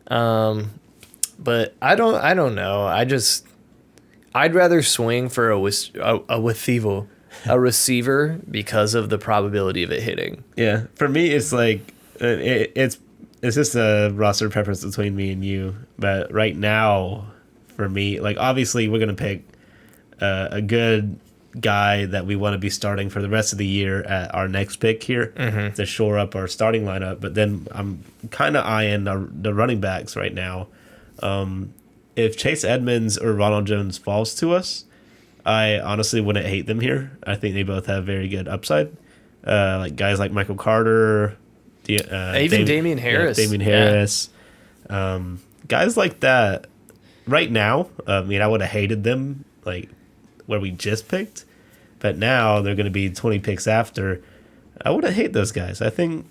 but I don't know. I'd rather swing for a receiver because of the probability of it hitting. Yeah, for me, it's like it's just a roster preference between me and you. But right now, for me, like obviously we're gonna pick a good guy that we want to be starting for the rest of the year at our next pick here to shore up our starting lineup. But then I'm kind of eyeing the running backs right now. If Chase Edmonds or Ronald Jones falls to us, I honestly wouldn't hate them here. I think they both have very good upside. Like guys like Michael Carter, even Damian Harris. Damian Harris. Guys like that right now, I mean, I would have hated them like where we just picked, but now they're going to be 20 picks after. I wouldn't hate those guys. I think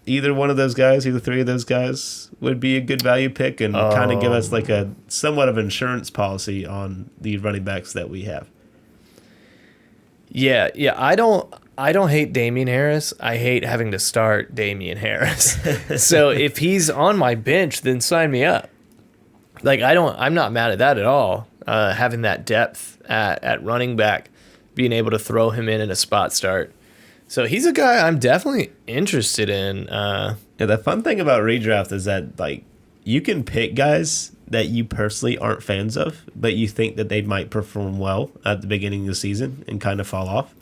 either one of those guys, either three of those guys would be a good value pick and kind of give us like a somewhat of insurance policy on the running backs that we have. Yeah. I don't hate Damian Harris. I hate having to start Damian Harris. So if he's on my bench, then sign me up. Like I'm not mad at that at all. Having that depth at running back, being able to throw him in a spot start. So he's a guy I'm definitely interested in. Yeah, the fun thing about redraft is that like you can pick guys that you personally aren't fans of, but you think that they might perform well at the beginning of the season and kind of fall off.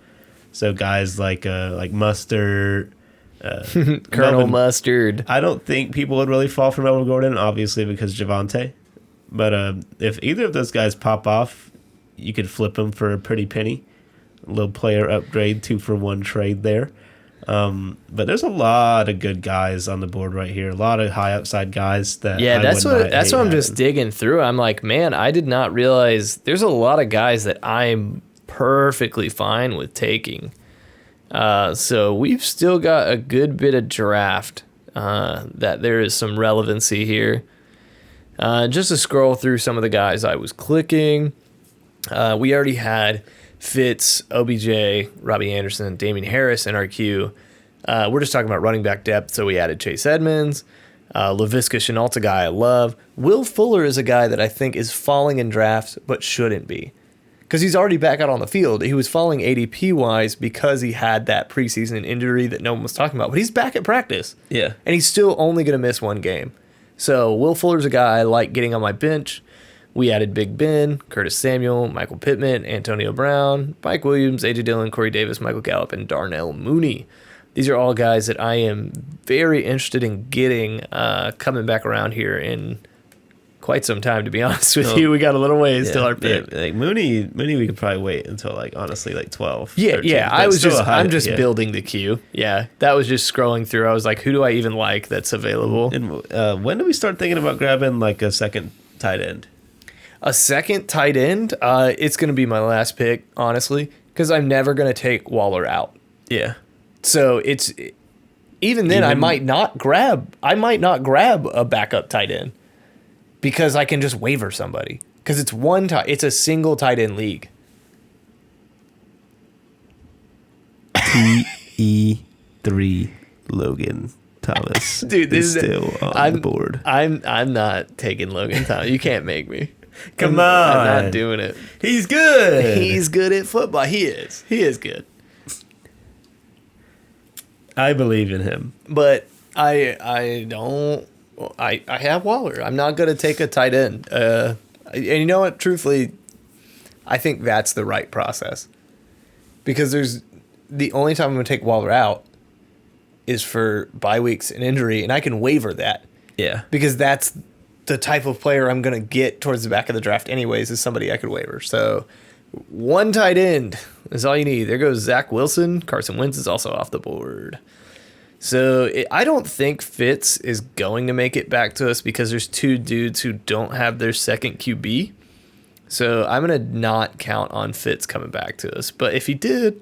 So guys like Mustard, Colonel Mustard. I don't think people would really fall for Melvin Gordon, obviously because Javonte. But if either of those guys pop off, you could flip them for a pretty penny. A little player upgrade, 2-for-1 trade there. But there's a lot of good guys on the board right here. A lot of high upside guys that that's what I'm just digging through. I'm like, man, I did not realize there's a lot of guys that I'm perfectly fine with taking. So we've still got a good bit of draft that there is some relevancy here. Just to scroll through some of the guys I was clicking, we already had Fitz, OBJ, Robbie Anderson, Damian Harris in our queue. We're just talking about running back depth, so we added Chase Edmonds. Laviska Shenault's a guy I love. Will Fuller is a guy that I think is falling in drafts, but shouldn't be. Because he's already back out on the field. He was falling ADP-wise because he had that preseason injury that no one was talking about. But he's back at practice. Yeah. And he's still only going to miss one game. So Will Fuller's a guy I like getting on my bench. We added Big Ben, Curtis Samuel, Michael Pittman, Antonio Brown, Mike Williams, A.J. Dillon, Corey Davis, Michael Gallup, and Darnell Mooney. These are all guys that I am very interested in getting coming back around here in quite some time, to be honest with you. We got a little ways till our pick. Yeah, like Mooney, we could probably wait until like honestly like 12. Yeah, 13. yeah. I'm just yeah. building the queue. Yeah, that was just scrolling through. I was like, who do I even like that's available? And when do we start thinking about grabbing like a second tight end? A second tight end? It's going to be my last pick, honestly, because I'm never going to take Waller out. Yeah. So it's even then I might not grab a backup tight end because I can just waiver somebody because it's a single tight end league. TE3 Logan Thomas. Dude, this is still on the board. I'm not taking Logan Thomas. You can't make me. Come on. I'm not doing it. He's good. He's good at football. He is. He is good. I believe in him. But I don't. I have Waller. I'm not going to take a tight end. And you know what? Truthfully, I think that's the right process. Because there's the only time I'm going to take Waller out is for bye weeks and injury, and I can waiver that. Yeah. Because that's the type of player I'm going to get towards the back of the draft anyways, is somebody I could waiver. So one tight end is all you need. There goes Zach Wilson. Carson Wentz is also off the board. So I don't think Fitz is going to make it back to us because there's two dudes who don't have their second QB. So I'm going to not count on Fitz coming back to us. But if he did,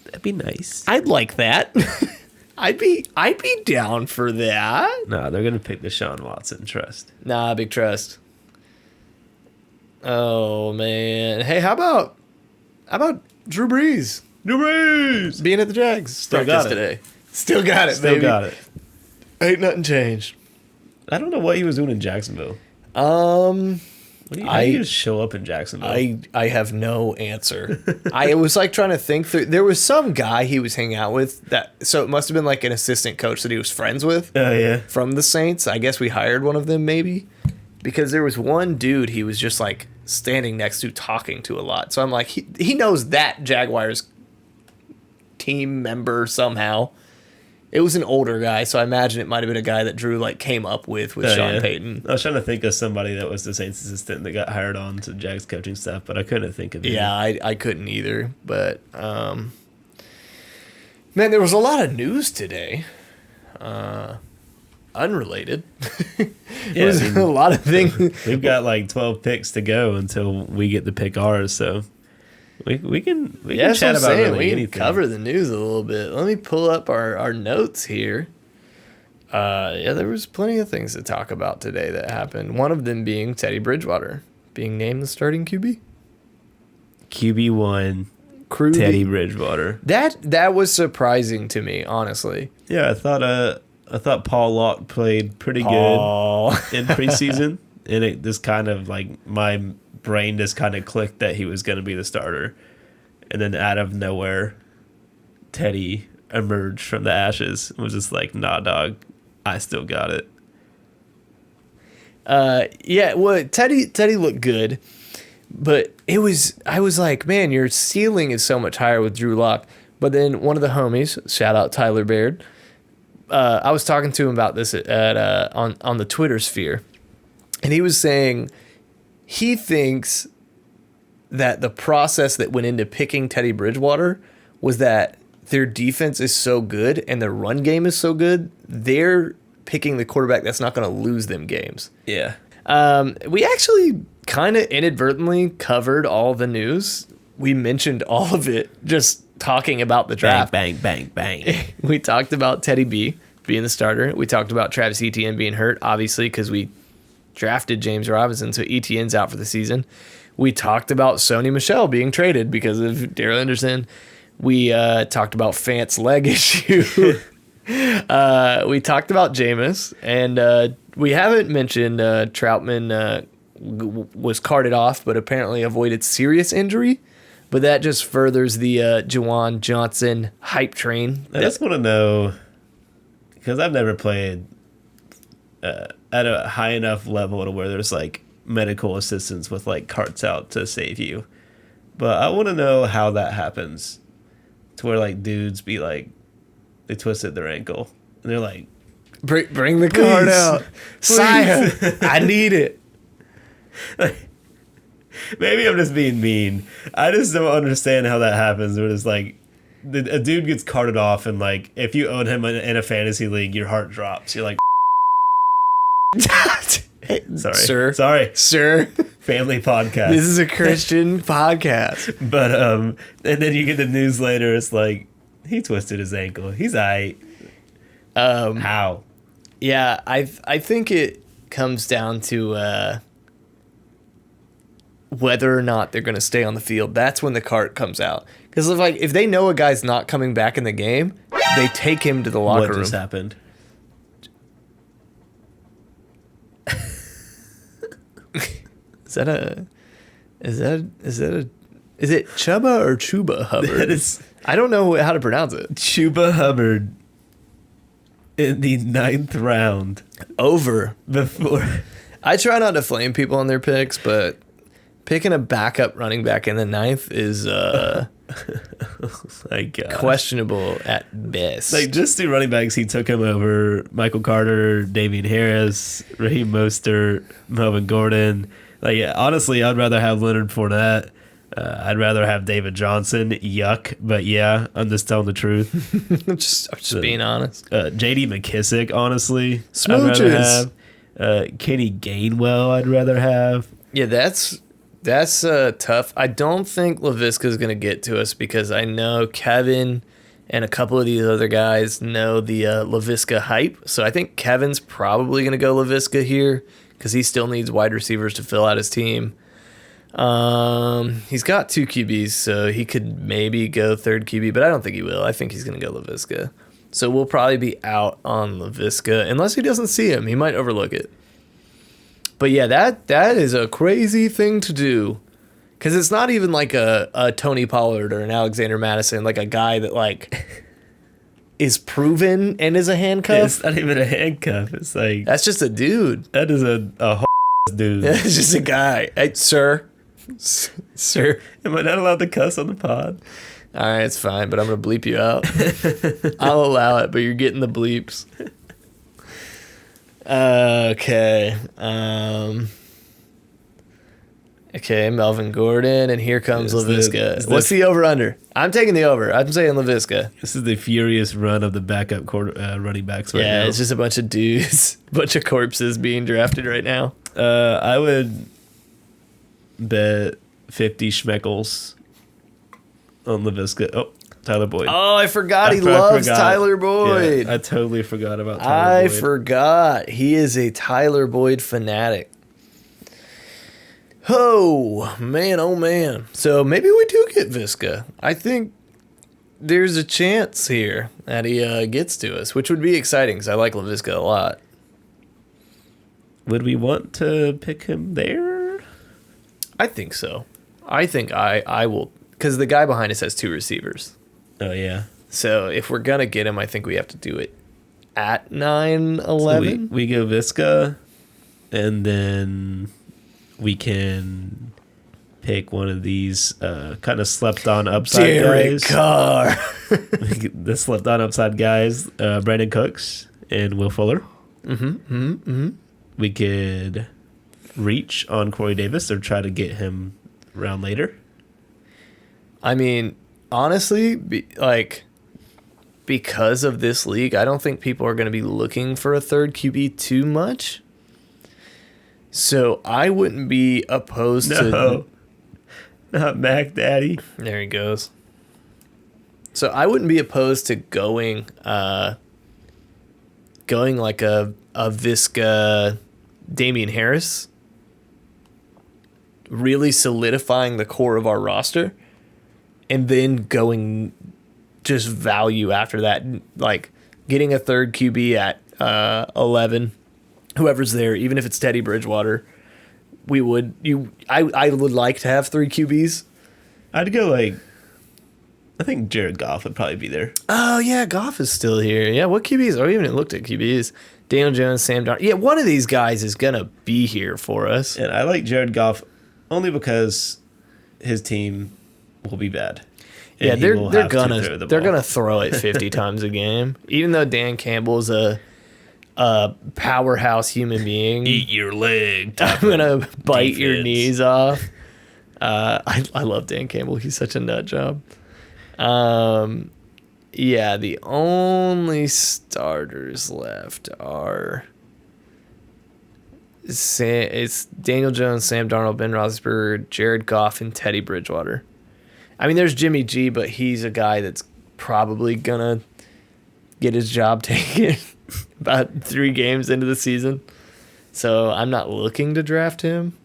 that'd be nice. I'd like that. I'd be down for that. No, they're going to pick Deshaun Watson. Trust. Nah, big trust. Oh, man. Hey, how about Drew Brees? Drew Brees! Being at the Jags. Still got it today. Still got it, Still baby. got it. Ain't nothing changed. I don't know what he was doing in Jacksonville. How do you just show up in Jacksonville? I have no answer. I was like trying to think through. There was some guy he was hanging out with so it must have been like an assistant coach that he was friends with. Oh, yeah. From the Saints. I guess we hired one of them maybe. Because there was one dude he was just like standing next to talking to a lot. So I'm like, he knows that Jaguars team member somehow. It was an older guy, so I imagine it might have been a guy that Drew like came up with Sean Payton. I was trying to think of somebody that was the Saints assistant that got hired on to Jags coaching staff, but I couldn't think of it. Yeah, I couldn't either. But man, there was a lot of news today. Unrelated. Yeah, a lot of things. We've got like 12 picks to go until we get to pick ours, so we can chat about really we anything. can cover the news a little bit. Let me pull up our notes here. Yeah, there was plenty of things to talk about today that happened. One of them being Teddy Bridgewater being named the starting QB. QB1, Teddy Bridgewater. That was surprising to me, honestly. Yeah, I thought Paul Locke played pretty good in preseason, and it just kind of like my brain just kind of clicked that he was going to be the starter, and then out of nowhere, Teddy emerged from the ashes and was just like, "Nah, dog, I still got it." Yeah, well, Teddy looked good, but I was like, man, your ceiling is so much higher with Drew Lock. But then one of the homies, shout out Tyler Baird, I was talking to him about this on the Twitter sphere, and he was saying he thinks that the process that went into picking Teddy Bridgewater was that their defense is so good and their run game is so good, they're picking the quarterback that's not going to lose them games. Yeah. We actually kind of inadvertently covered all the news. We mentioned all of it just talking about the draft. Bang, bang, bang, bang. We talked about Teddy B being the starter. We talked about Travis Etienne being hurt, obviously, because we drafted James Robinson, so Etienne's out for the season. We talked about Sony Michel being traded because of Darrell Anderson. We talked about Fant's leg issue. We talked about Jameis, and we haven't mentioned Troutman was carted off, but apparently avoided serious injury. But that just furthers the Juwan Johnson hype train. I just want to know, because I've never played at a high enough level to where there's like medical assistance with like carts out to save you. But I want to know how that happens, to where like dudes be like, they twisted their ankle and they're like, bring the card out, Sire, I need it. Like, maybe I'm just being mean. I just don't understand how that happens. Where it's like a dude gets carted off, and like if you own him in a fantasy league, your heart drops. You're like, Hey, sorry, sir. Family podcast. This is a Christian podcast. But and then you get the news later. It's like he twisted his ankle. He's aight. How? Yeah, I think it comes down to whether or not they're going to stay on the field. That's when the cart comes out. Because if they know a guy's not coming back in the game, they take him to the locker room. What just happened? Is it Chubba or Chuba Hubbard? I don't know how to pronounce it. Chuba Hubbard in the 9th round. Over. Before. I try not to flame people on their picks, but picking a backup running back in the 9th is questionable at best. Like, just the running backs, he took him over Michael Carter, Damian Harris, Raheem Mostert, Melvin Gordon. Like, yeah, honestly, I'd rather have Leonard Fournette. I'd rather have David Johnson. Yuck. But yeah, I'm just telling the truth. I'm just being honest. J.D. McKissick, honestly. Smooches. I'd rather have. Kenny Gainwell, I'd rather have. Yeah, that's tough. I don't think Laviska's going to get to us because I know Kevin and a couple of these other guys know the Laviska hype. So I think Kevin's probably going to go Laviska here because he still needs wide receivers to fill out his team. He's got 2 QBs, so he could maybe go 3rd QB, but I don't think he will. I think he's going to go Laviska. So we'll probably be out on Laviska unless he doesn't see him. He might overlook it. But yeah, that is a crazy thing to do, because it's not even like a Tony Pollard or an Alexander Madison, like a guy that like is proven and is a handcuff. It's not even a handcuff. It's like, that's just a dude. That is a dude. It's just a guy. Hey, sir, am I not allowed to cuss on the pod? All right, it's fine, but I'm gonna bleep you out. I'll allow it, but you're getting the bleeps. Okay. Okay, Melvin Gordon, and here comes Laviska. What's the over-under? I'm taking the over. I'm saying Laviska. This is the furious run of the backup running backs right now. Yeah, it's just a bunch of dudes, bunch of corpses being drafted right now. I would bet 50 schmeckles on Laviska. Oh, Tyler Boyd. Oh, I forgot he I loves forgot. Tyler Boyd. Yeah, I totally forgot about Tyler I Boyd. forgot. He is a Tyler Boyd fanatic. Oh, man, oh, man. So maybe we do get Visca. I think there's a chance here that he gets to us, which would be exciting because I like LaVisca a lot. Would we want to pick him there? I think so. I think I will, because the guy behind us has 2 receivers. Oh, yeah. So if we're going to get him, I think we have to do it at 9-11. So we go Visca, and then we can pick one of these kind of slept-on upside Derek guys. Carr. The slept-on upside guys, Brandon Cooks and Will Fuller. We could reach on Corey Davis or try to get him around later. I mean, honestly, because of this league, I don't think people are going to be looking for a third QB too much. So I wouldn't be opposed to... Not Mac Daddy. There he goes. So I wouldn't be opposed to going like a Visca Damian Harris, really solidifying the core of our roster, and then going just value after that, like getting a third QB at 11, whoever's there, even if it's Teddy Bridgewater. I would like to have 3 QBs. I'd go I think Jared Goff would probably be there. Oh yeah, Goff is still here. Yeah, what QBs? Oh, we haven't looked at QBs. Daniel Jones, Sam Darnold. Yeah, one of these guys is gonna be here for us. And I like Jared Goff only because his team will be bad. And Yeah, they're throw the ball. gonna throw it 50 times a game. Even though Dan Campbell's a powerhouse human being, Eat your leg. I'm gonna bite your defense. knees off. I love Dan Campbell. He's such a nut job. Yeah, the only starters left are it's Daniel Jones, Sam Darnold, Ben Roethlisberger, Jared Goff, and Teddy Bridgewater. I mean, there's Jimmy G, but he's a guy that's probably gonna get his job taken about 3 games into the season. So I'm not looking to draft him.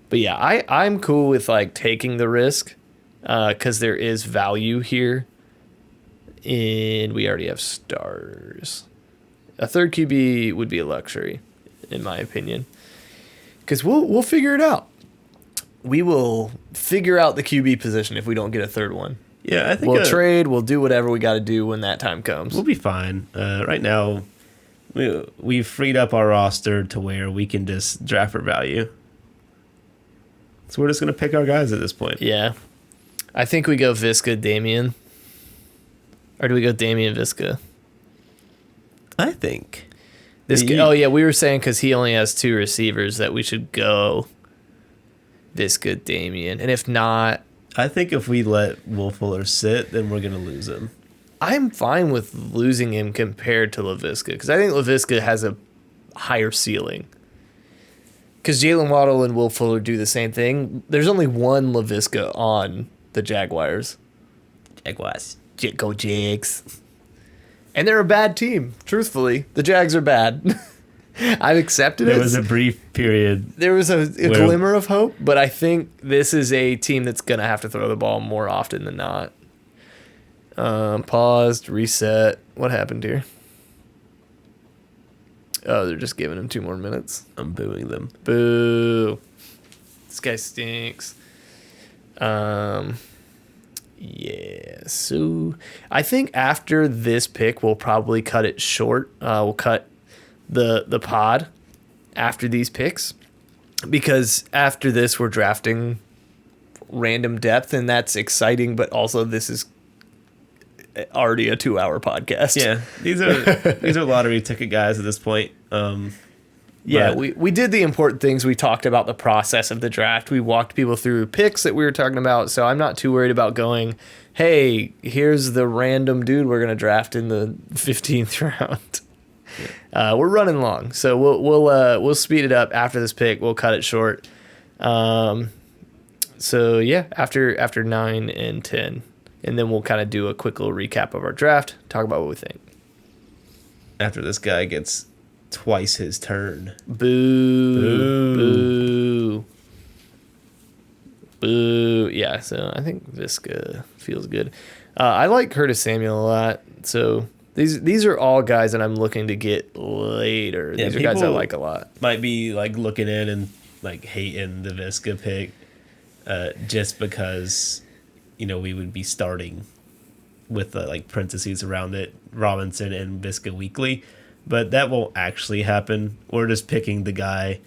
But yeah, I'm cool with like taking the risk because there is value here. And we already have stars. A third QB would be a luxury, in my opinion. Because we'll figure it out. We will figure out the QB position if we don't get a third one. Yeah, I think We'll trade. We'll do whatever we got to do when that time comes. we'll be fine. Right now, we've freed up our roster to where we can just draft for value. So we're just going to pick our guys at this point. Yeah. I think we go Visca, Damian. Or do we go Damian, Visca? I think. Oh, yeah, we were saying because he only has 2 receivers that we should go Visca, Damian. And if not... I think if we let Will Fuller sit, then we're going to lose him. I'm fine with losing him compared to LaVisca because I think LaVisca has a higher ceiling. Because Jalen Waddle and Will Fuller do the same thing. There's only one LaVisca on the Jaguars. Jaguars. Go Jags. And they're a bad team, truthfully. The Jags are bad. I've accepted it. There was a brief period. There was a glimmer of hope, but I think this is a team that's going to have to throw the ball more often than not. Paused, reset. What happened here? Oh, they're just giving him 2 more minutes. I'm booing them. Boo. This guy stinks. Yeah, so I think after this pick, we'll probably cut it short. We'll cut the pod after these picks because after this, we're drafting random depth, and that's exciting, but also this is already a 2-hour podcast. Yeah, these are lottery ticket guys at this point. Yeah, we did the important things. We talked about the process of the draft. We walked people through picks that we were talking about. So I'm not too worried about going, hey, here's the random dude we're going to draft in the 15th round. Yeah. We're running long. So we'll speed it up after this pick. We'll cut it short. So yeah, after 9 and 10. and then we'll kind of do a quick little recap of our draft, talk about what we think. After this guy gets twice his turn. Boo. Boo. Boo. Yeah, so I think Visca feels good. I like Curtis Samuel a lot. So these are all guys that I'm looking to get later. Yeah, these are guys I like a lot. Might be like looking in and like hating the Visca pick just because, we would be starting with like parentheses around it, Robinson and Visca weekly. But that won't actually happen. We're just picking the guy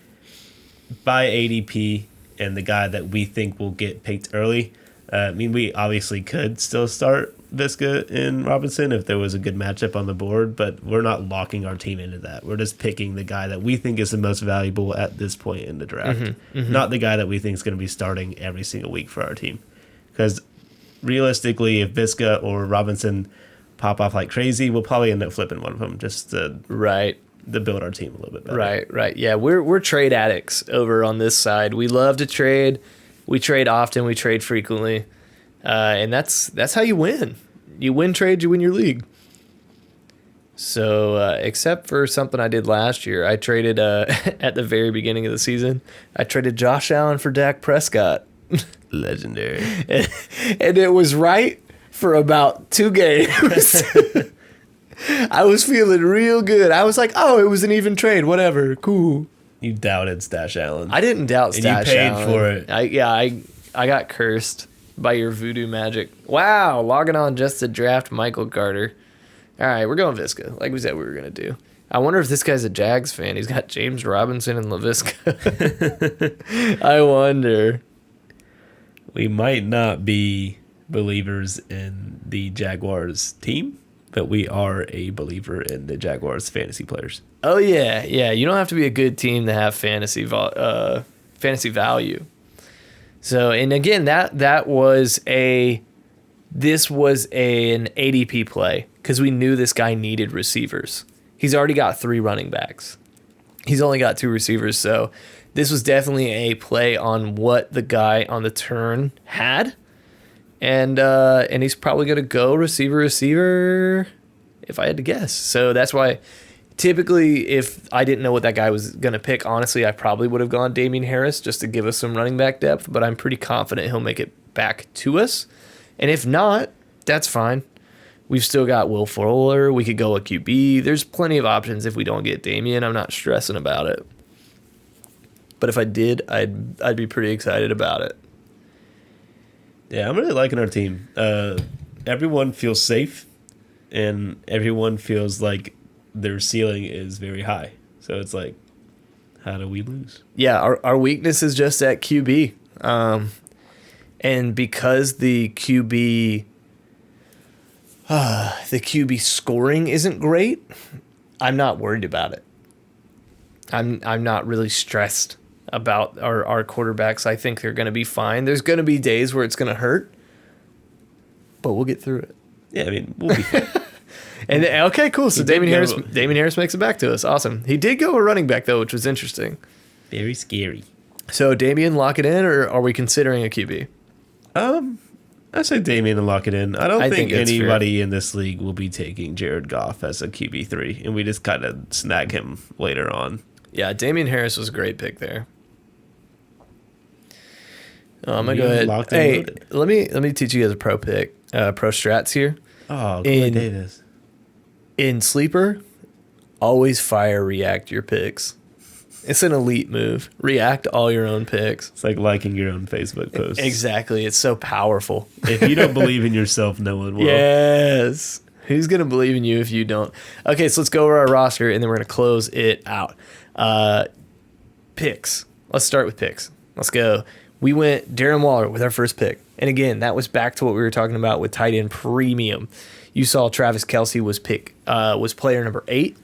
by ADP and the guy that we think will get picked early. We obviously could still start Visca and Robinson if there was a good matchup on the board, but we're not locking our team into that. We're just picking the guy that we think is the most valuable at this point in the draft, not the guy that we think is going to be starting every single week for our team. Because realistically, if Visca or Robinson pop off like crazy, we'll probably end up flipping one of them just to build our team a little bit better. Right. Yeah, we're trade addicts over on this side. We love to trade. We trade often. We trade frequently, and that's how you win. You win trades. You win your league. So, except for something I did last year, I traded at the very beginning of the season. I traded Josh Allen for Dak Prescott. Legendary. And it was right for about 2 games. I was feeling real good. I was like, oh, it was an even trade. Whatever. Cool. You doubted Stash Allen. I didn't doubt Stash Allen. And you paid for it. I got cursed by your voodoo magic. Wow. Logging on just to draft Michael Carter. All right, we're going Visca, like we said we were going to do. I wonder if this guy's a Jags fan. He's got James Robinson and LaVisca. I wonder. We might not be believers in the Jaguars team, but we are a believer in the Jaguars fantasy players. Oh, yeah. You don't have to be a good team to have fantasy value. So, and again, that was an ADP play because we knew this guy needed receivers. He's already got 3 running backs. He's only got 2 receivers, so this was definitely a play on what the guy on the turn had. And he's probably going to go receiver, if I had to guess. So that's why typically if I didn't know what that guy was going to pick, honestly, I probably would have gone Damian Harris just to give us some running back depth. But I'm pretty confident he'll make it back to us. And if not, that's fine. We've still got Will Fuller. We could go a QB. There's plenty of options if we don't get Damian. I'm not stressing about it. But if I did, I'd be pretty excited about it. Yeah, I'm really liking our team. Everyone feels safe, and everyone feels like their ceiling is very high. So it's like, how do we lose? Yeah, our weakness is just at QB. And because the QB scoring isn't great, I'm not worried about it. I'm not really stressed about our quarterbacks. I think they're going to be fine. There's going to be days where it's going to hurt, but we'll get through it. Yeah, I mean, we'll be fine. And okay, cool. So Damian Harris makes it back to us. Awesome. He did go a running back though, which was interesting. Very scary. So Damian, lock it in, or are we considering a QB? I say Damian and lock it in. I don't think anybody in this league will be taking Jared Goff as a QB3, and we just kind of snag him later on. Yeah, Damian Harris was a great pick there. I'm gonna go ahead. Hey, let me teach you guys a pro strats here. Oh, good Davis. In Sleeper, always fire react your picks. It's an elite move. React all your own picks. It's like liking your own Facebook posts. Exactly. It's so powerful. If you don't believe in yourself, no one will. Yes. Who's going to believe in you if you don't? Okay, so let's go over our roster, and then we're going to close it out. Picks. Let's start with picks. Let's go. We went Darren Waller with our first pick. And again, that was back to what we were talking about with tight end premium. You saw Travis Kelce was player number 8.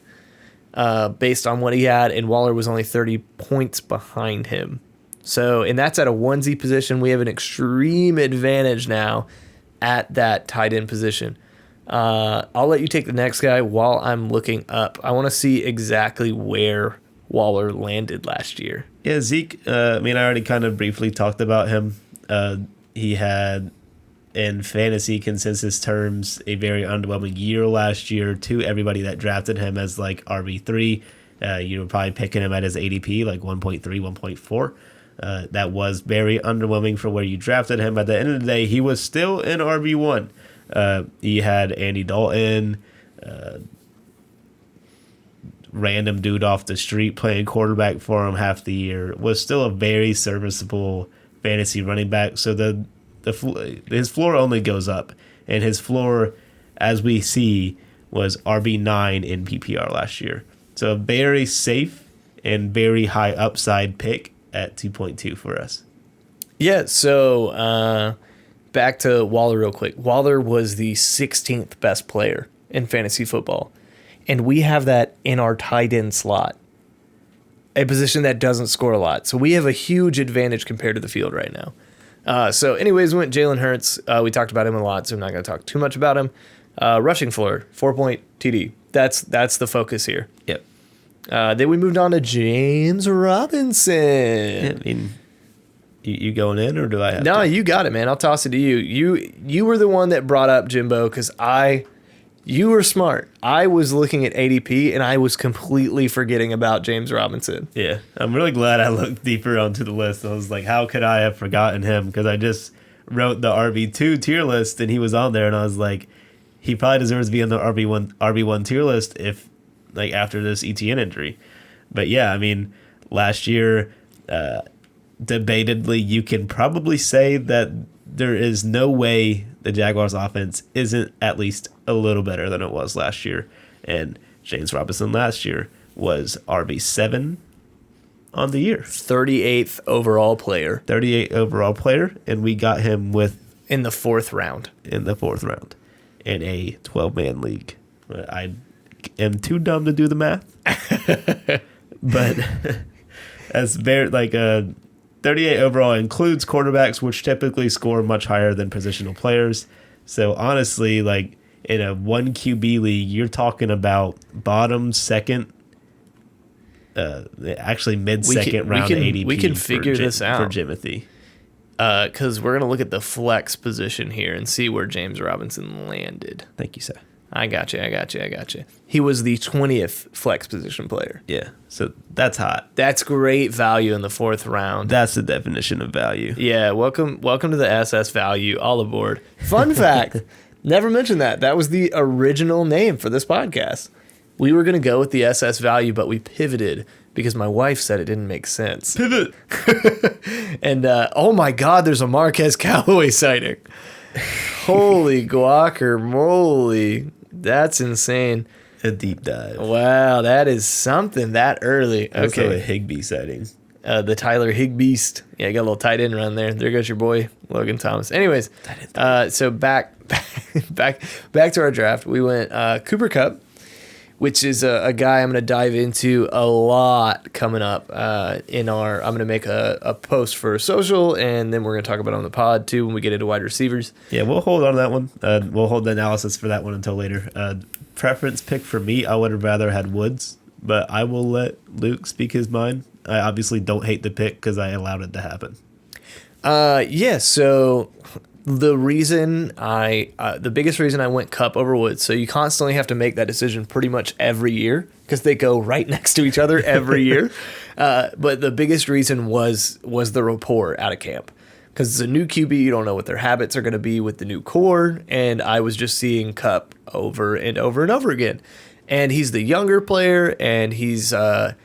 Based on what he had, and Waller was only 30 points behind him. So, and that's at a onesie position. We have an extreme advantage now at that tight end position. I'll let you take the next guy while I'm looking up. I want to see exactly where Waller landed last year. Yeah, Zeke, I already kind of briefly talked about him. He had in fantasy consensus terms, a very underwhelming year last year to everybody that drafted him as like RB3. You were probably picking him at his ADP, like 1.3, 1.4. That was very underwhelming for where you drafted him. At the end of the day, he was still in RB1. He had Andy Dalton, random dude off the street playing quarterback for him half the year. Was still a very serviceable fantasy running back. So his floor only goes up, and his floor, as we see, was RB9 in PPR last year. So a very safe and very high upside pick at 2.2 for us. Yeah, so back to Waller real quick. Waller was the 16th best player in fantasy football, and we have that in our tight end slot, a position that doesn't score a lot. So we have a huge advantage compared to the field right now. So anyways, we went Jalen Hurts. We talked about him a lot, so I'm not going to talk too much about him. Rushing floor, 4-point TD. That's the focus here. Yep. Then we moved on to James Robinson. I mean, you going in, or do I have No, to? you got it, man. I'll toss it to you. You were the one that brought up Jimbo because you were smart. I was looking at ADP, and I was completely forgetting about James Robinson. Yeah, I'm really glad I looked deeper onto the list. I was like, how could I have forgotten him? Because I just wrote the RB2 tier list, and he was on there, and I was like, he probably deserves to be on the RB1 tier list if, like, after this ETN injury. But yeah, I mean, last year, debatedly, you can probably say that there is no way the Jaguars offense isn't at least a little better than it was last year. And James Robinson last year was RB7 on the year. 38th overall player. 38 overall player, and we got him In the fourth round. in a 12-man league. I am too dumb to do the math. But that's very, like, 38 overall includes quarterbacks, which typically score much higher than positional players. So honestly, like, in a 1 QB league, you're talking about bottom second, actually mid-second round ADP. We can figure this out for Jimothy. because we're gonna look at the flex position here and see where James Robinson landed. Thank you, sir. I got you. He was the 20th flex position player. Yeah, so that's hot. That's great value in the fourth round. That's the definition of value. Yeah, welcome to the SS value. All aboard. Fun fact, never mentioned that. That was the original name for this podcast. We were going to go with the SS value, but we pivoted because my wife said it didn't make sense. Pivot. And, oh my God, there's a Marquez Callaway sighting. Holy guacamole. That's insane. A deep dive. Wow, that is something that early. Also Okay. a Higbee sighting. The Tyler Higbeast. Yeah, got a little tight end run there. There goes your boy, Logan Thomas. Anyways, so back to our draft. We went Cooper Kupp, which is a guy I'm going to dive into a lot coming up I'm going to make a post for social, and then we're going to talk about it on the pod too when we get into wide receivers. Yeah, we'll hold on to that one. We'll hold the analysis for that one until later. Preference pick for me, I would have rather had Woods, but I will let Luke speak his mind. I obviously don't hate the pick because I allowed it to happen. Yeah, so the biggest reason I went Kupp over Woods, so you constantly have to make that decision pretty much every year because they go right next to each other every year. But the biggest reason was the rapport out of camp. Because it's a new QB, you don't know what their habits are going to be with the new core, and I was just seeing Kupp over and over and over again. And he's the younger player, and he's the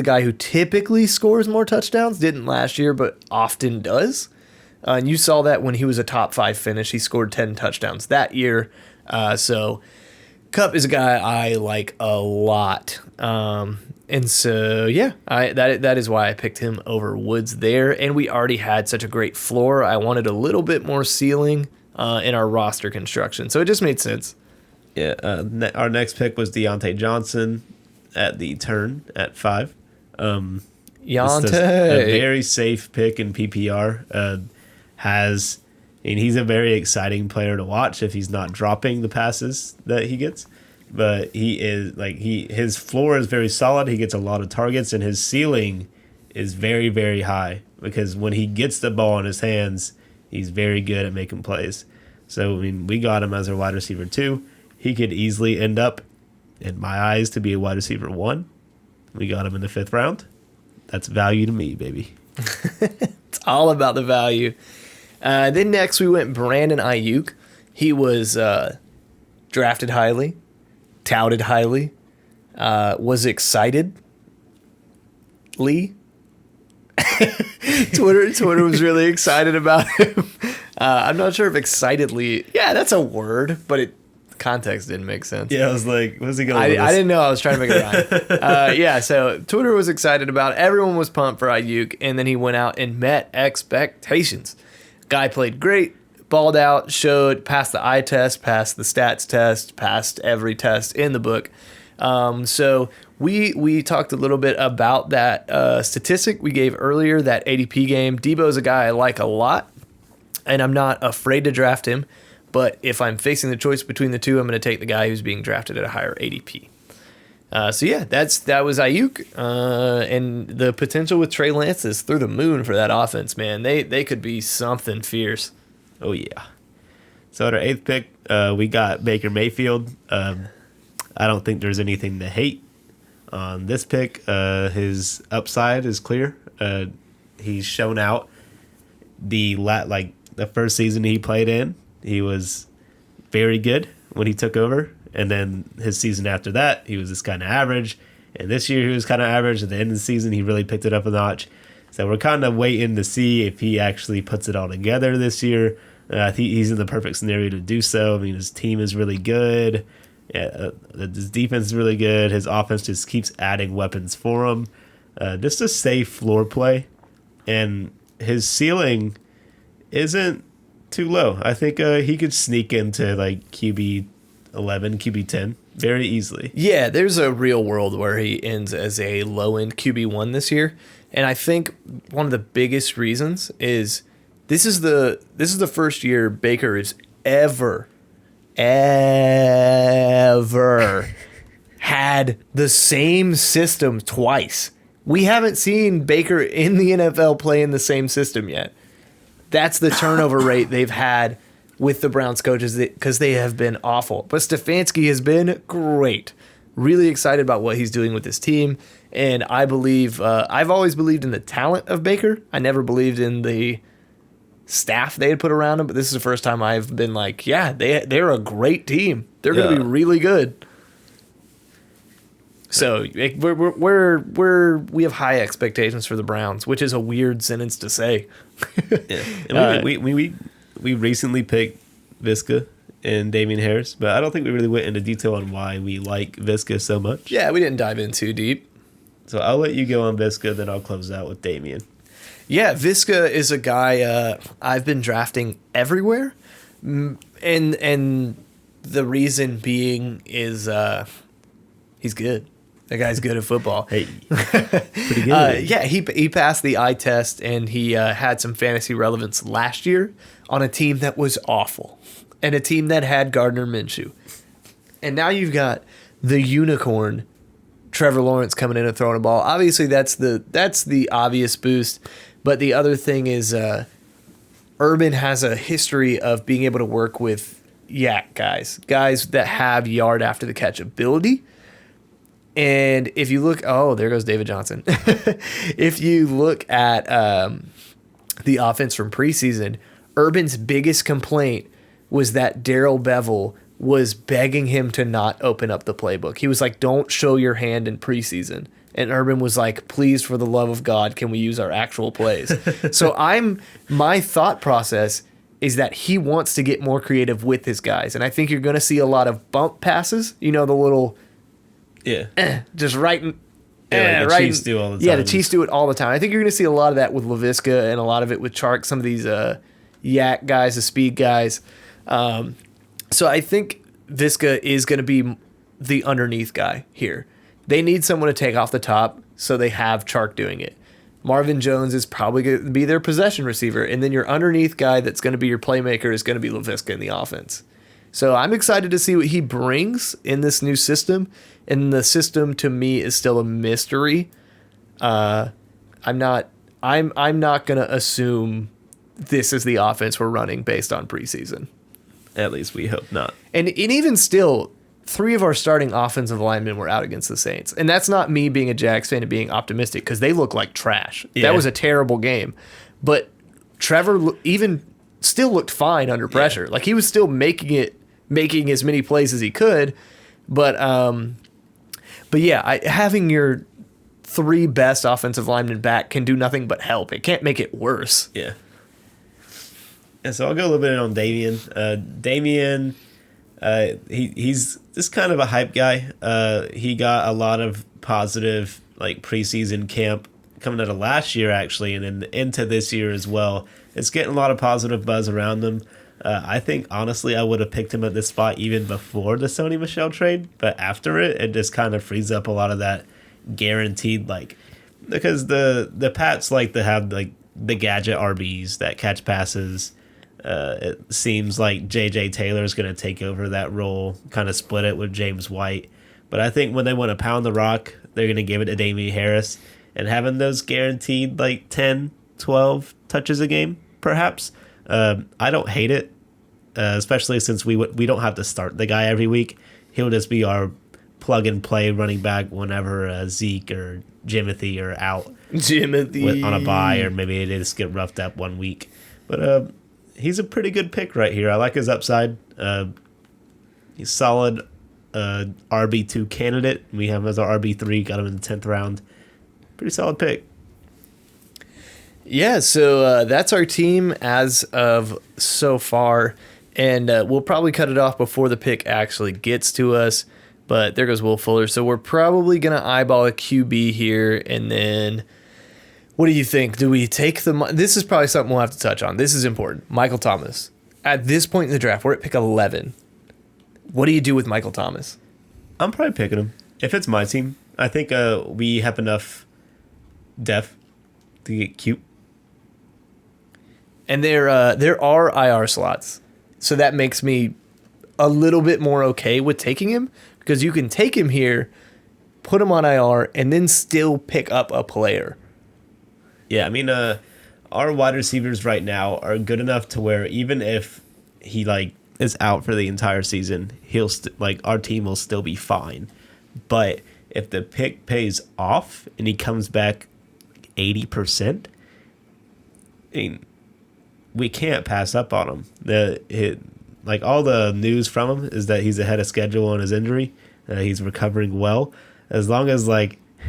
guy who typically scores more touchdowns. Didn't last year, but often does. And you saw that when he was a top 5 finish. He scored 10 touchdowns that year. So Kupp is a guy I like a lot. And so, yeah, that is why I picked him over Woods there. And we already had such a great floor. I wanted a little bit more ceiling in our roster construction. So it just made sense. Yeah, our next pick was Deontay Johnson at the turn at 5. Yante. A very safe pick in PPR. He's a very exciting player to watch if he's not dropping the passes that he gets. But his floor is very solid. He gets a lot of targets, and his ceiling is very, very high because when he gets the ball in his hands, he's very good at making plays. So, I mean, we got him as our wide receiver 2. He could easily end up, in my eyes, to be a wide receiver 1. We got him in the 5th round. That's value to me, baby. It's all about the value. Then next we went Brandon Ayuk. He was drafted highly, touted highly, was excited. Twitter was really excited about him. I'm not sure if excitedly. Yeah, that's a word, but context didn't make sense. Yeah, I was like, what's he going with I this? didn't know. I was trying to make it rhyme. Yeah, so Twitter was excited about it. Everyone was pumped for Ayuk, and then he went out and met expectations. Guy played great, balled out, passed the eye test, passed the stats test, passed every test in the book. So we talked a little bit about that statistic we gave earlier, that ADP game. Debo's a guy I like a lot, and I'm not afraid to draft him. But if I'm facing the choice between the two, I'm going to take the guy who's being drafted at a higher ADP. So yeah, that was Ayuk, and the potential with Trey Lance is through the moon for that offense, man. They could be something fierce. Oh yeah. So at our 8th pick, we got Baker Mayfield. I don't think there's anything to hate on this pick. His upside is clear. He's shown out the first season he played in. He was very good when he took over, and then his season after that, he was just kind of average. And this year, he was kind of average. At the end of the season, he really picked it up a notch. So we're kind of waiting to see if he actually puts it all together this year. I think he's in the perfect scenario to do so. I mean, his team is really good. His defense is really good. His offense just keeps adding weapons for him. Just a safe floor play. And his ceiling isn't too low. I think he could sneak into like QB 11, QB 10 very easily. Yeah, there's a real world where he ends as a low-end QB1 this year. And I think one of the biggest reasons is this is the first year Baker has ever had the same system twice. We haven't seen Baker in the NFL play in the same system yet. That's the turnover rate they've had with the Browns coaches because they have been awful. But Stefanski has been great. Really excited about what he's doing with this team. And I believe, I've always believed in the talent of Baker. I never believed in the staff they had put around him. But this is the first time I've been like, yeah, they're a great team. They're going to be really good. So we have high expectations for the Browns, which is a weird sentence to say. Yeah. We recently picked Visca and Damian Harris, but I don't think we really went into detail on why we like Visca so much. Yeah, we didn't dive in too deep. So I'll let you go on Visca, then I'll close out with Damian. Yeah, Visca is a guy I've been drafting everywhere, and the reason being is he's good. That guy's good at football. Hey, pretty good. Yeah, he passed the eye test, and he had some fantasy relevance last year on a team that was awful, and a team that had Gardner Minshew. And now you've got the unicorn, Trevor Lawrence, coming in and throwing a ball. Obviously, that's the obvious boost. But the other thing is Urban has a history of being able to work with yak guys that have yard after the catch ability. And if you look, there goes David Johnson. If you look at the offense from preseason, Urban's biggest complaint was that Darrell Bevel was begging him to not open up the playbook. He was like, don't show your hand in preseason. And Urban was like, please, for the love of God, can we use our actual plays? So my thought process is that he wants to get more creative with his guys. And I think you're going to see a lot of bump passes, the little... Yeah. Just right in... Yeah, like the Chiefs do all the time. Yeah, the Chiefs do it all the time. I think you're going to see a lot of that with Laviska and a lot of it with Chark, some of these yak guys, the speed guys. So I think Visca is going to be the underneath guy here. They need someone to take off the top, so they have Chark doing it. Marvin Jones is probably going to be their possession receiver, and then your underneath guy that's going to be your playmaker is going to be Laviska in the offense. So I'm excited to see what he brings in this new system, and the system to me is still a mystery. I'm not going to assume this is the offense we're running based on preseason. At least we hope not. And even still, 3 of our starting offensive linemen were out against the Saints. And that's not me being a Jags fan and being optimistic, because they look like trash. Yeah. That was a terrible game. But Trevor even still looked fine under pressure. Like, he was still making as many plays as he could. But yeah, having your 3 best offensive linemen back can do nothing but help. It can't make it worse. Yeah. And so I'll go a little bit on Damian. Damian, he's just kind of a hype guy. He got a lot of positive preseason camp coming out of last year, actually, and then into this year as well. It's getting a lot of positive buzz around him. I think, honestly, I would have picked him at this spot even before the Sony Michel trade, but after it just kind of frees up a lot of that guaranteed, because the Pats like to have the gadget RBs that catch passes. It seems like J.J. Taylor is going to take over that role, kind of split it with James White. But I think when they want to pound the rock, they're going to give it to Damian Harris. And having those guaranteed 10, 12 touches a game, perhaps, I don't hate it, especially since we don't have to start the guy every week. He'll just be our plug-and-play running back whenever Zeke or Jimothy are out on a bye, or maybe they just get roughed up one week. But he's a pretty good pick right here. I like his upside. He's solid RB2 candidate. We have him as our RB3, got him in the 10th round. Pretty solid pick. Yeah, so that's our team as of so far, and we'll probably cut it off before the pick actually gets to us, but there goes Will Fuller. So we're probably going to eyeball a QB here, and then what do you think? Do we take this is probably something we'll have to touch on. This is important. Michael Thomas. At this point in the draft, we're at pick 11. What do you do with Michael Thomas? I'm probably picking him. If it's my team, I think we have enough depth to get cute. And there are IR slots, so that makes me a little bit more okay with taking him, because you can take him here, put him on IR, and then still pick up a player. Yeah, I mean, our wide receivers right now are good enough to where even if he is out for the entire season, he'll our team will still be fine. But if the pick pays off and he comes back 80%, I mean, we can't pass up on him. All the news from him is that he's ahead of schedule on his injury. He's recovering well. As long as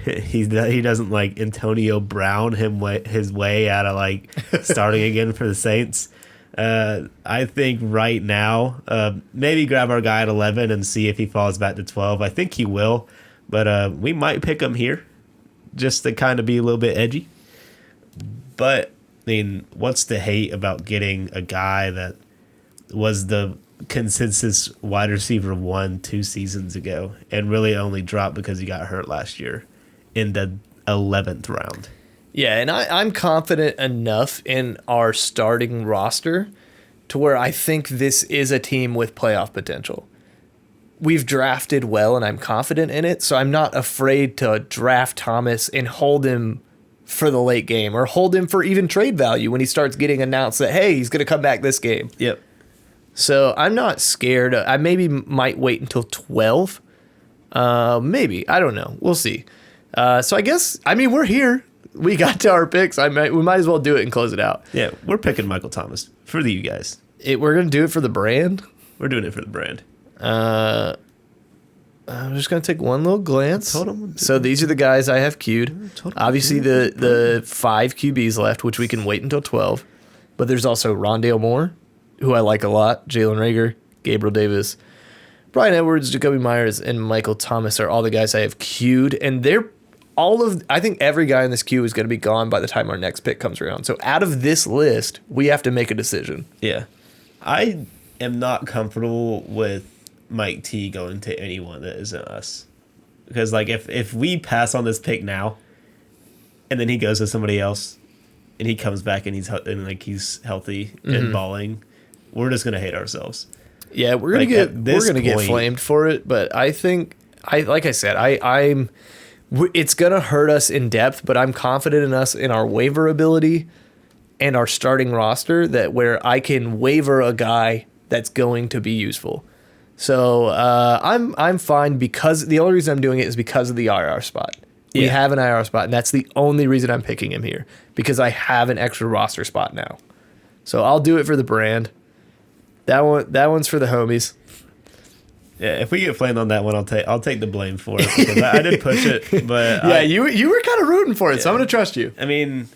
he doesn't Antonio Brown his way out of starting again for the Saints. I think right now, maybe grab our guy at 11 and see if he falls back to 12. I think he will, but we might pick him here just to kind of be a little bit edgy. But I mean, what's the hate about getting a guy that was the consensus wide receiver 1 2 seasons ago and really only dropped because he got hurt last year in the 11th round? Yeah, and I'm confident enough in our starting roster to where I think this is a team with playoff potential. We've drafted well, and I'm confident in it, so I'm not afraid to draft Thomas and hold him for the late game, or hold him for even trade value when he starts getting announced that, hey, he's going to come back this game. Yep. So I'm not scared. I maybe might wait until 12. Maybe. I don't know. We'll see. So I guess, we're here. We got to our picks. We might as well do it and close it out. Yeah, we're picking Michael Thomas for you guys. We're going to do it for the brand? We're doing it for the brand. I'm just going to take one little glance. So these are the guys I have queued. Obviously, the 5 QBs left, which we can wait until 12. But there's also Rondale Moore, who I like a lot, Jalen Reagor, Gabriel Davis, Bryan Edwards, Jacoby Myers, and Michael Thomas are all the guys I have queued. And I think every guy in this queue is going to be gone by the time our next pick comes around. So out of this list, we have to make a decision. Yeah. I am not comfortable with Mike T going to anyone that isn't us. Because if we pass on this pick now and then he goes to somebody else and he comes back and he's healthy and balling, we're just going to hate ourselves. Yeah, we're going to get flamed for it, but I think it's going to hurt us in depth, but I'm confident in us in our waiver ability and our starting roster that where I can waiver a guy that's going to be useful. So I'm fine, because the only reason I'm doing it is because of the IR spot. We have an IR spot, and that's the only reason I'm picking him here, because I have an extra roster spot now. So I'll do it for the brand. That one's for the homies. Yeah, if we get flamed on that one, I'll take the blame for it, because I did push it, but yeah, you were kind of rooting for it, so I'm gonna trust you. I mean,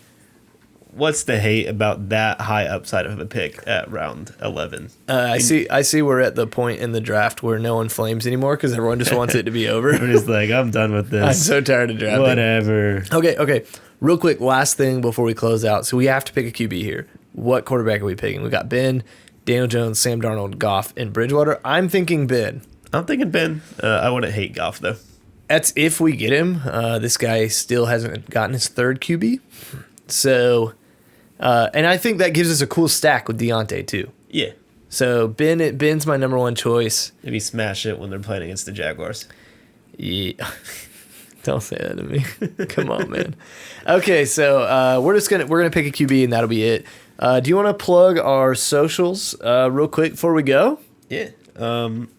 what's the hate about that high upside of a pick at round 11? I see we're at the point in the draft where no one flames anymore because everyone just wants it to be over. We're just like, I'm done with this. I'm so tired of drafting. Whatever. Okay. Real quick, last thing before we close out. So we have to pick a QB here. What quarterback are we picking? We got Ben, Daniel Jones, Sam Darnold, Goff, and Bridgewater. I'm thinking Ben. I'm thinking Ben. I wouldn't hate Goff, though. That's if we get him. This guy still hasn't gotten his third QB. So, and I think that gives us a cool stack with Deontay, too. Yeah. So Ben's my number one choice. Maybe smash it when they're playing against the Jaguars. Yeah. Don't say that to me. Come on, man. Okay, so we're gonna pick a QB, and that'll be it. Do you want to plug our socials real quick before we go? Yeah.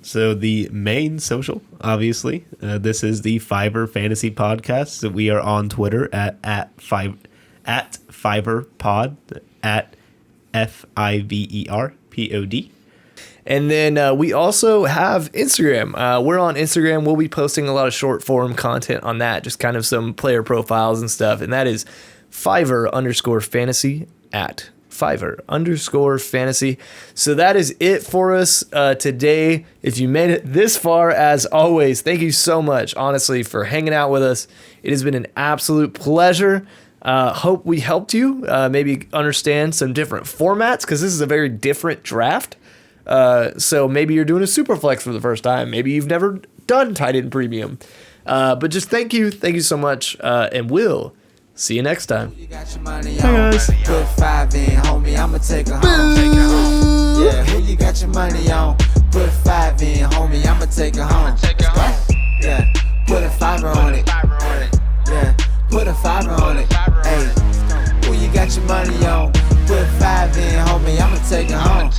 So the main social, obviously, this is the Fiverr Fantasy Podcast. So we are on Twitter at FiverPod, at FiverPod. And then we also have Instagram. We're on Instagram. We'll be posting a lot of short form content on that, just kind of some player profiles and stuff. And that is Fiverr_fantasy at Fiverr_fantasy. So that is it for us today. If you made it this far, as always, thank you so much, honestly, for hanging out with us. It has been an absolute pleasure. Hope we helped you maybe understand some different formats, because this is a very different draft. So maybe you're doing a superflex for the first time. Maybe you've never done tight end premium. But just thank you so much, and we'll see you next time. Hi guys. Put 5 in, homie, I'ma take her home. Yeah, who you got your money on? Put 5 in, homie, I'ma take her home. Yeah, put a 5 on it. Yeah, put a 5 on it. Hey, who you got your money on? Put 5 in, homie, I'ma take her home.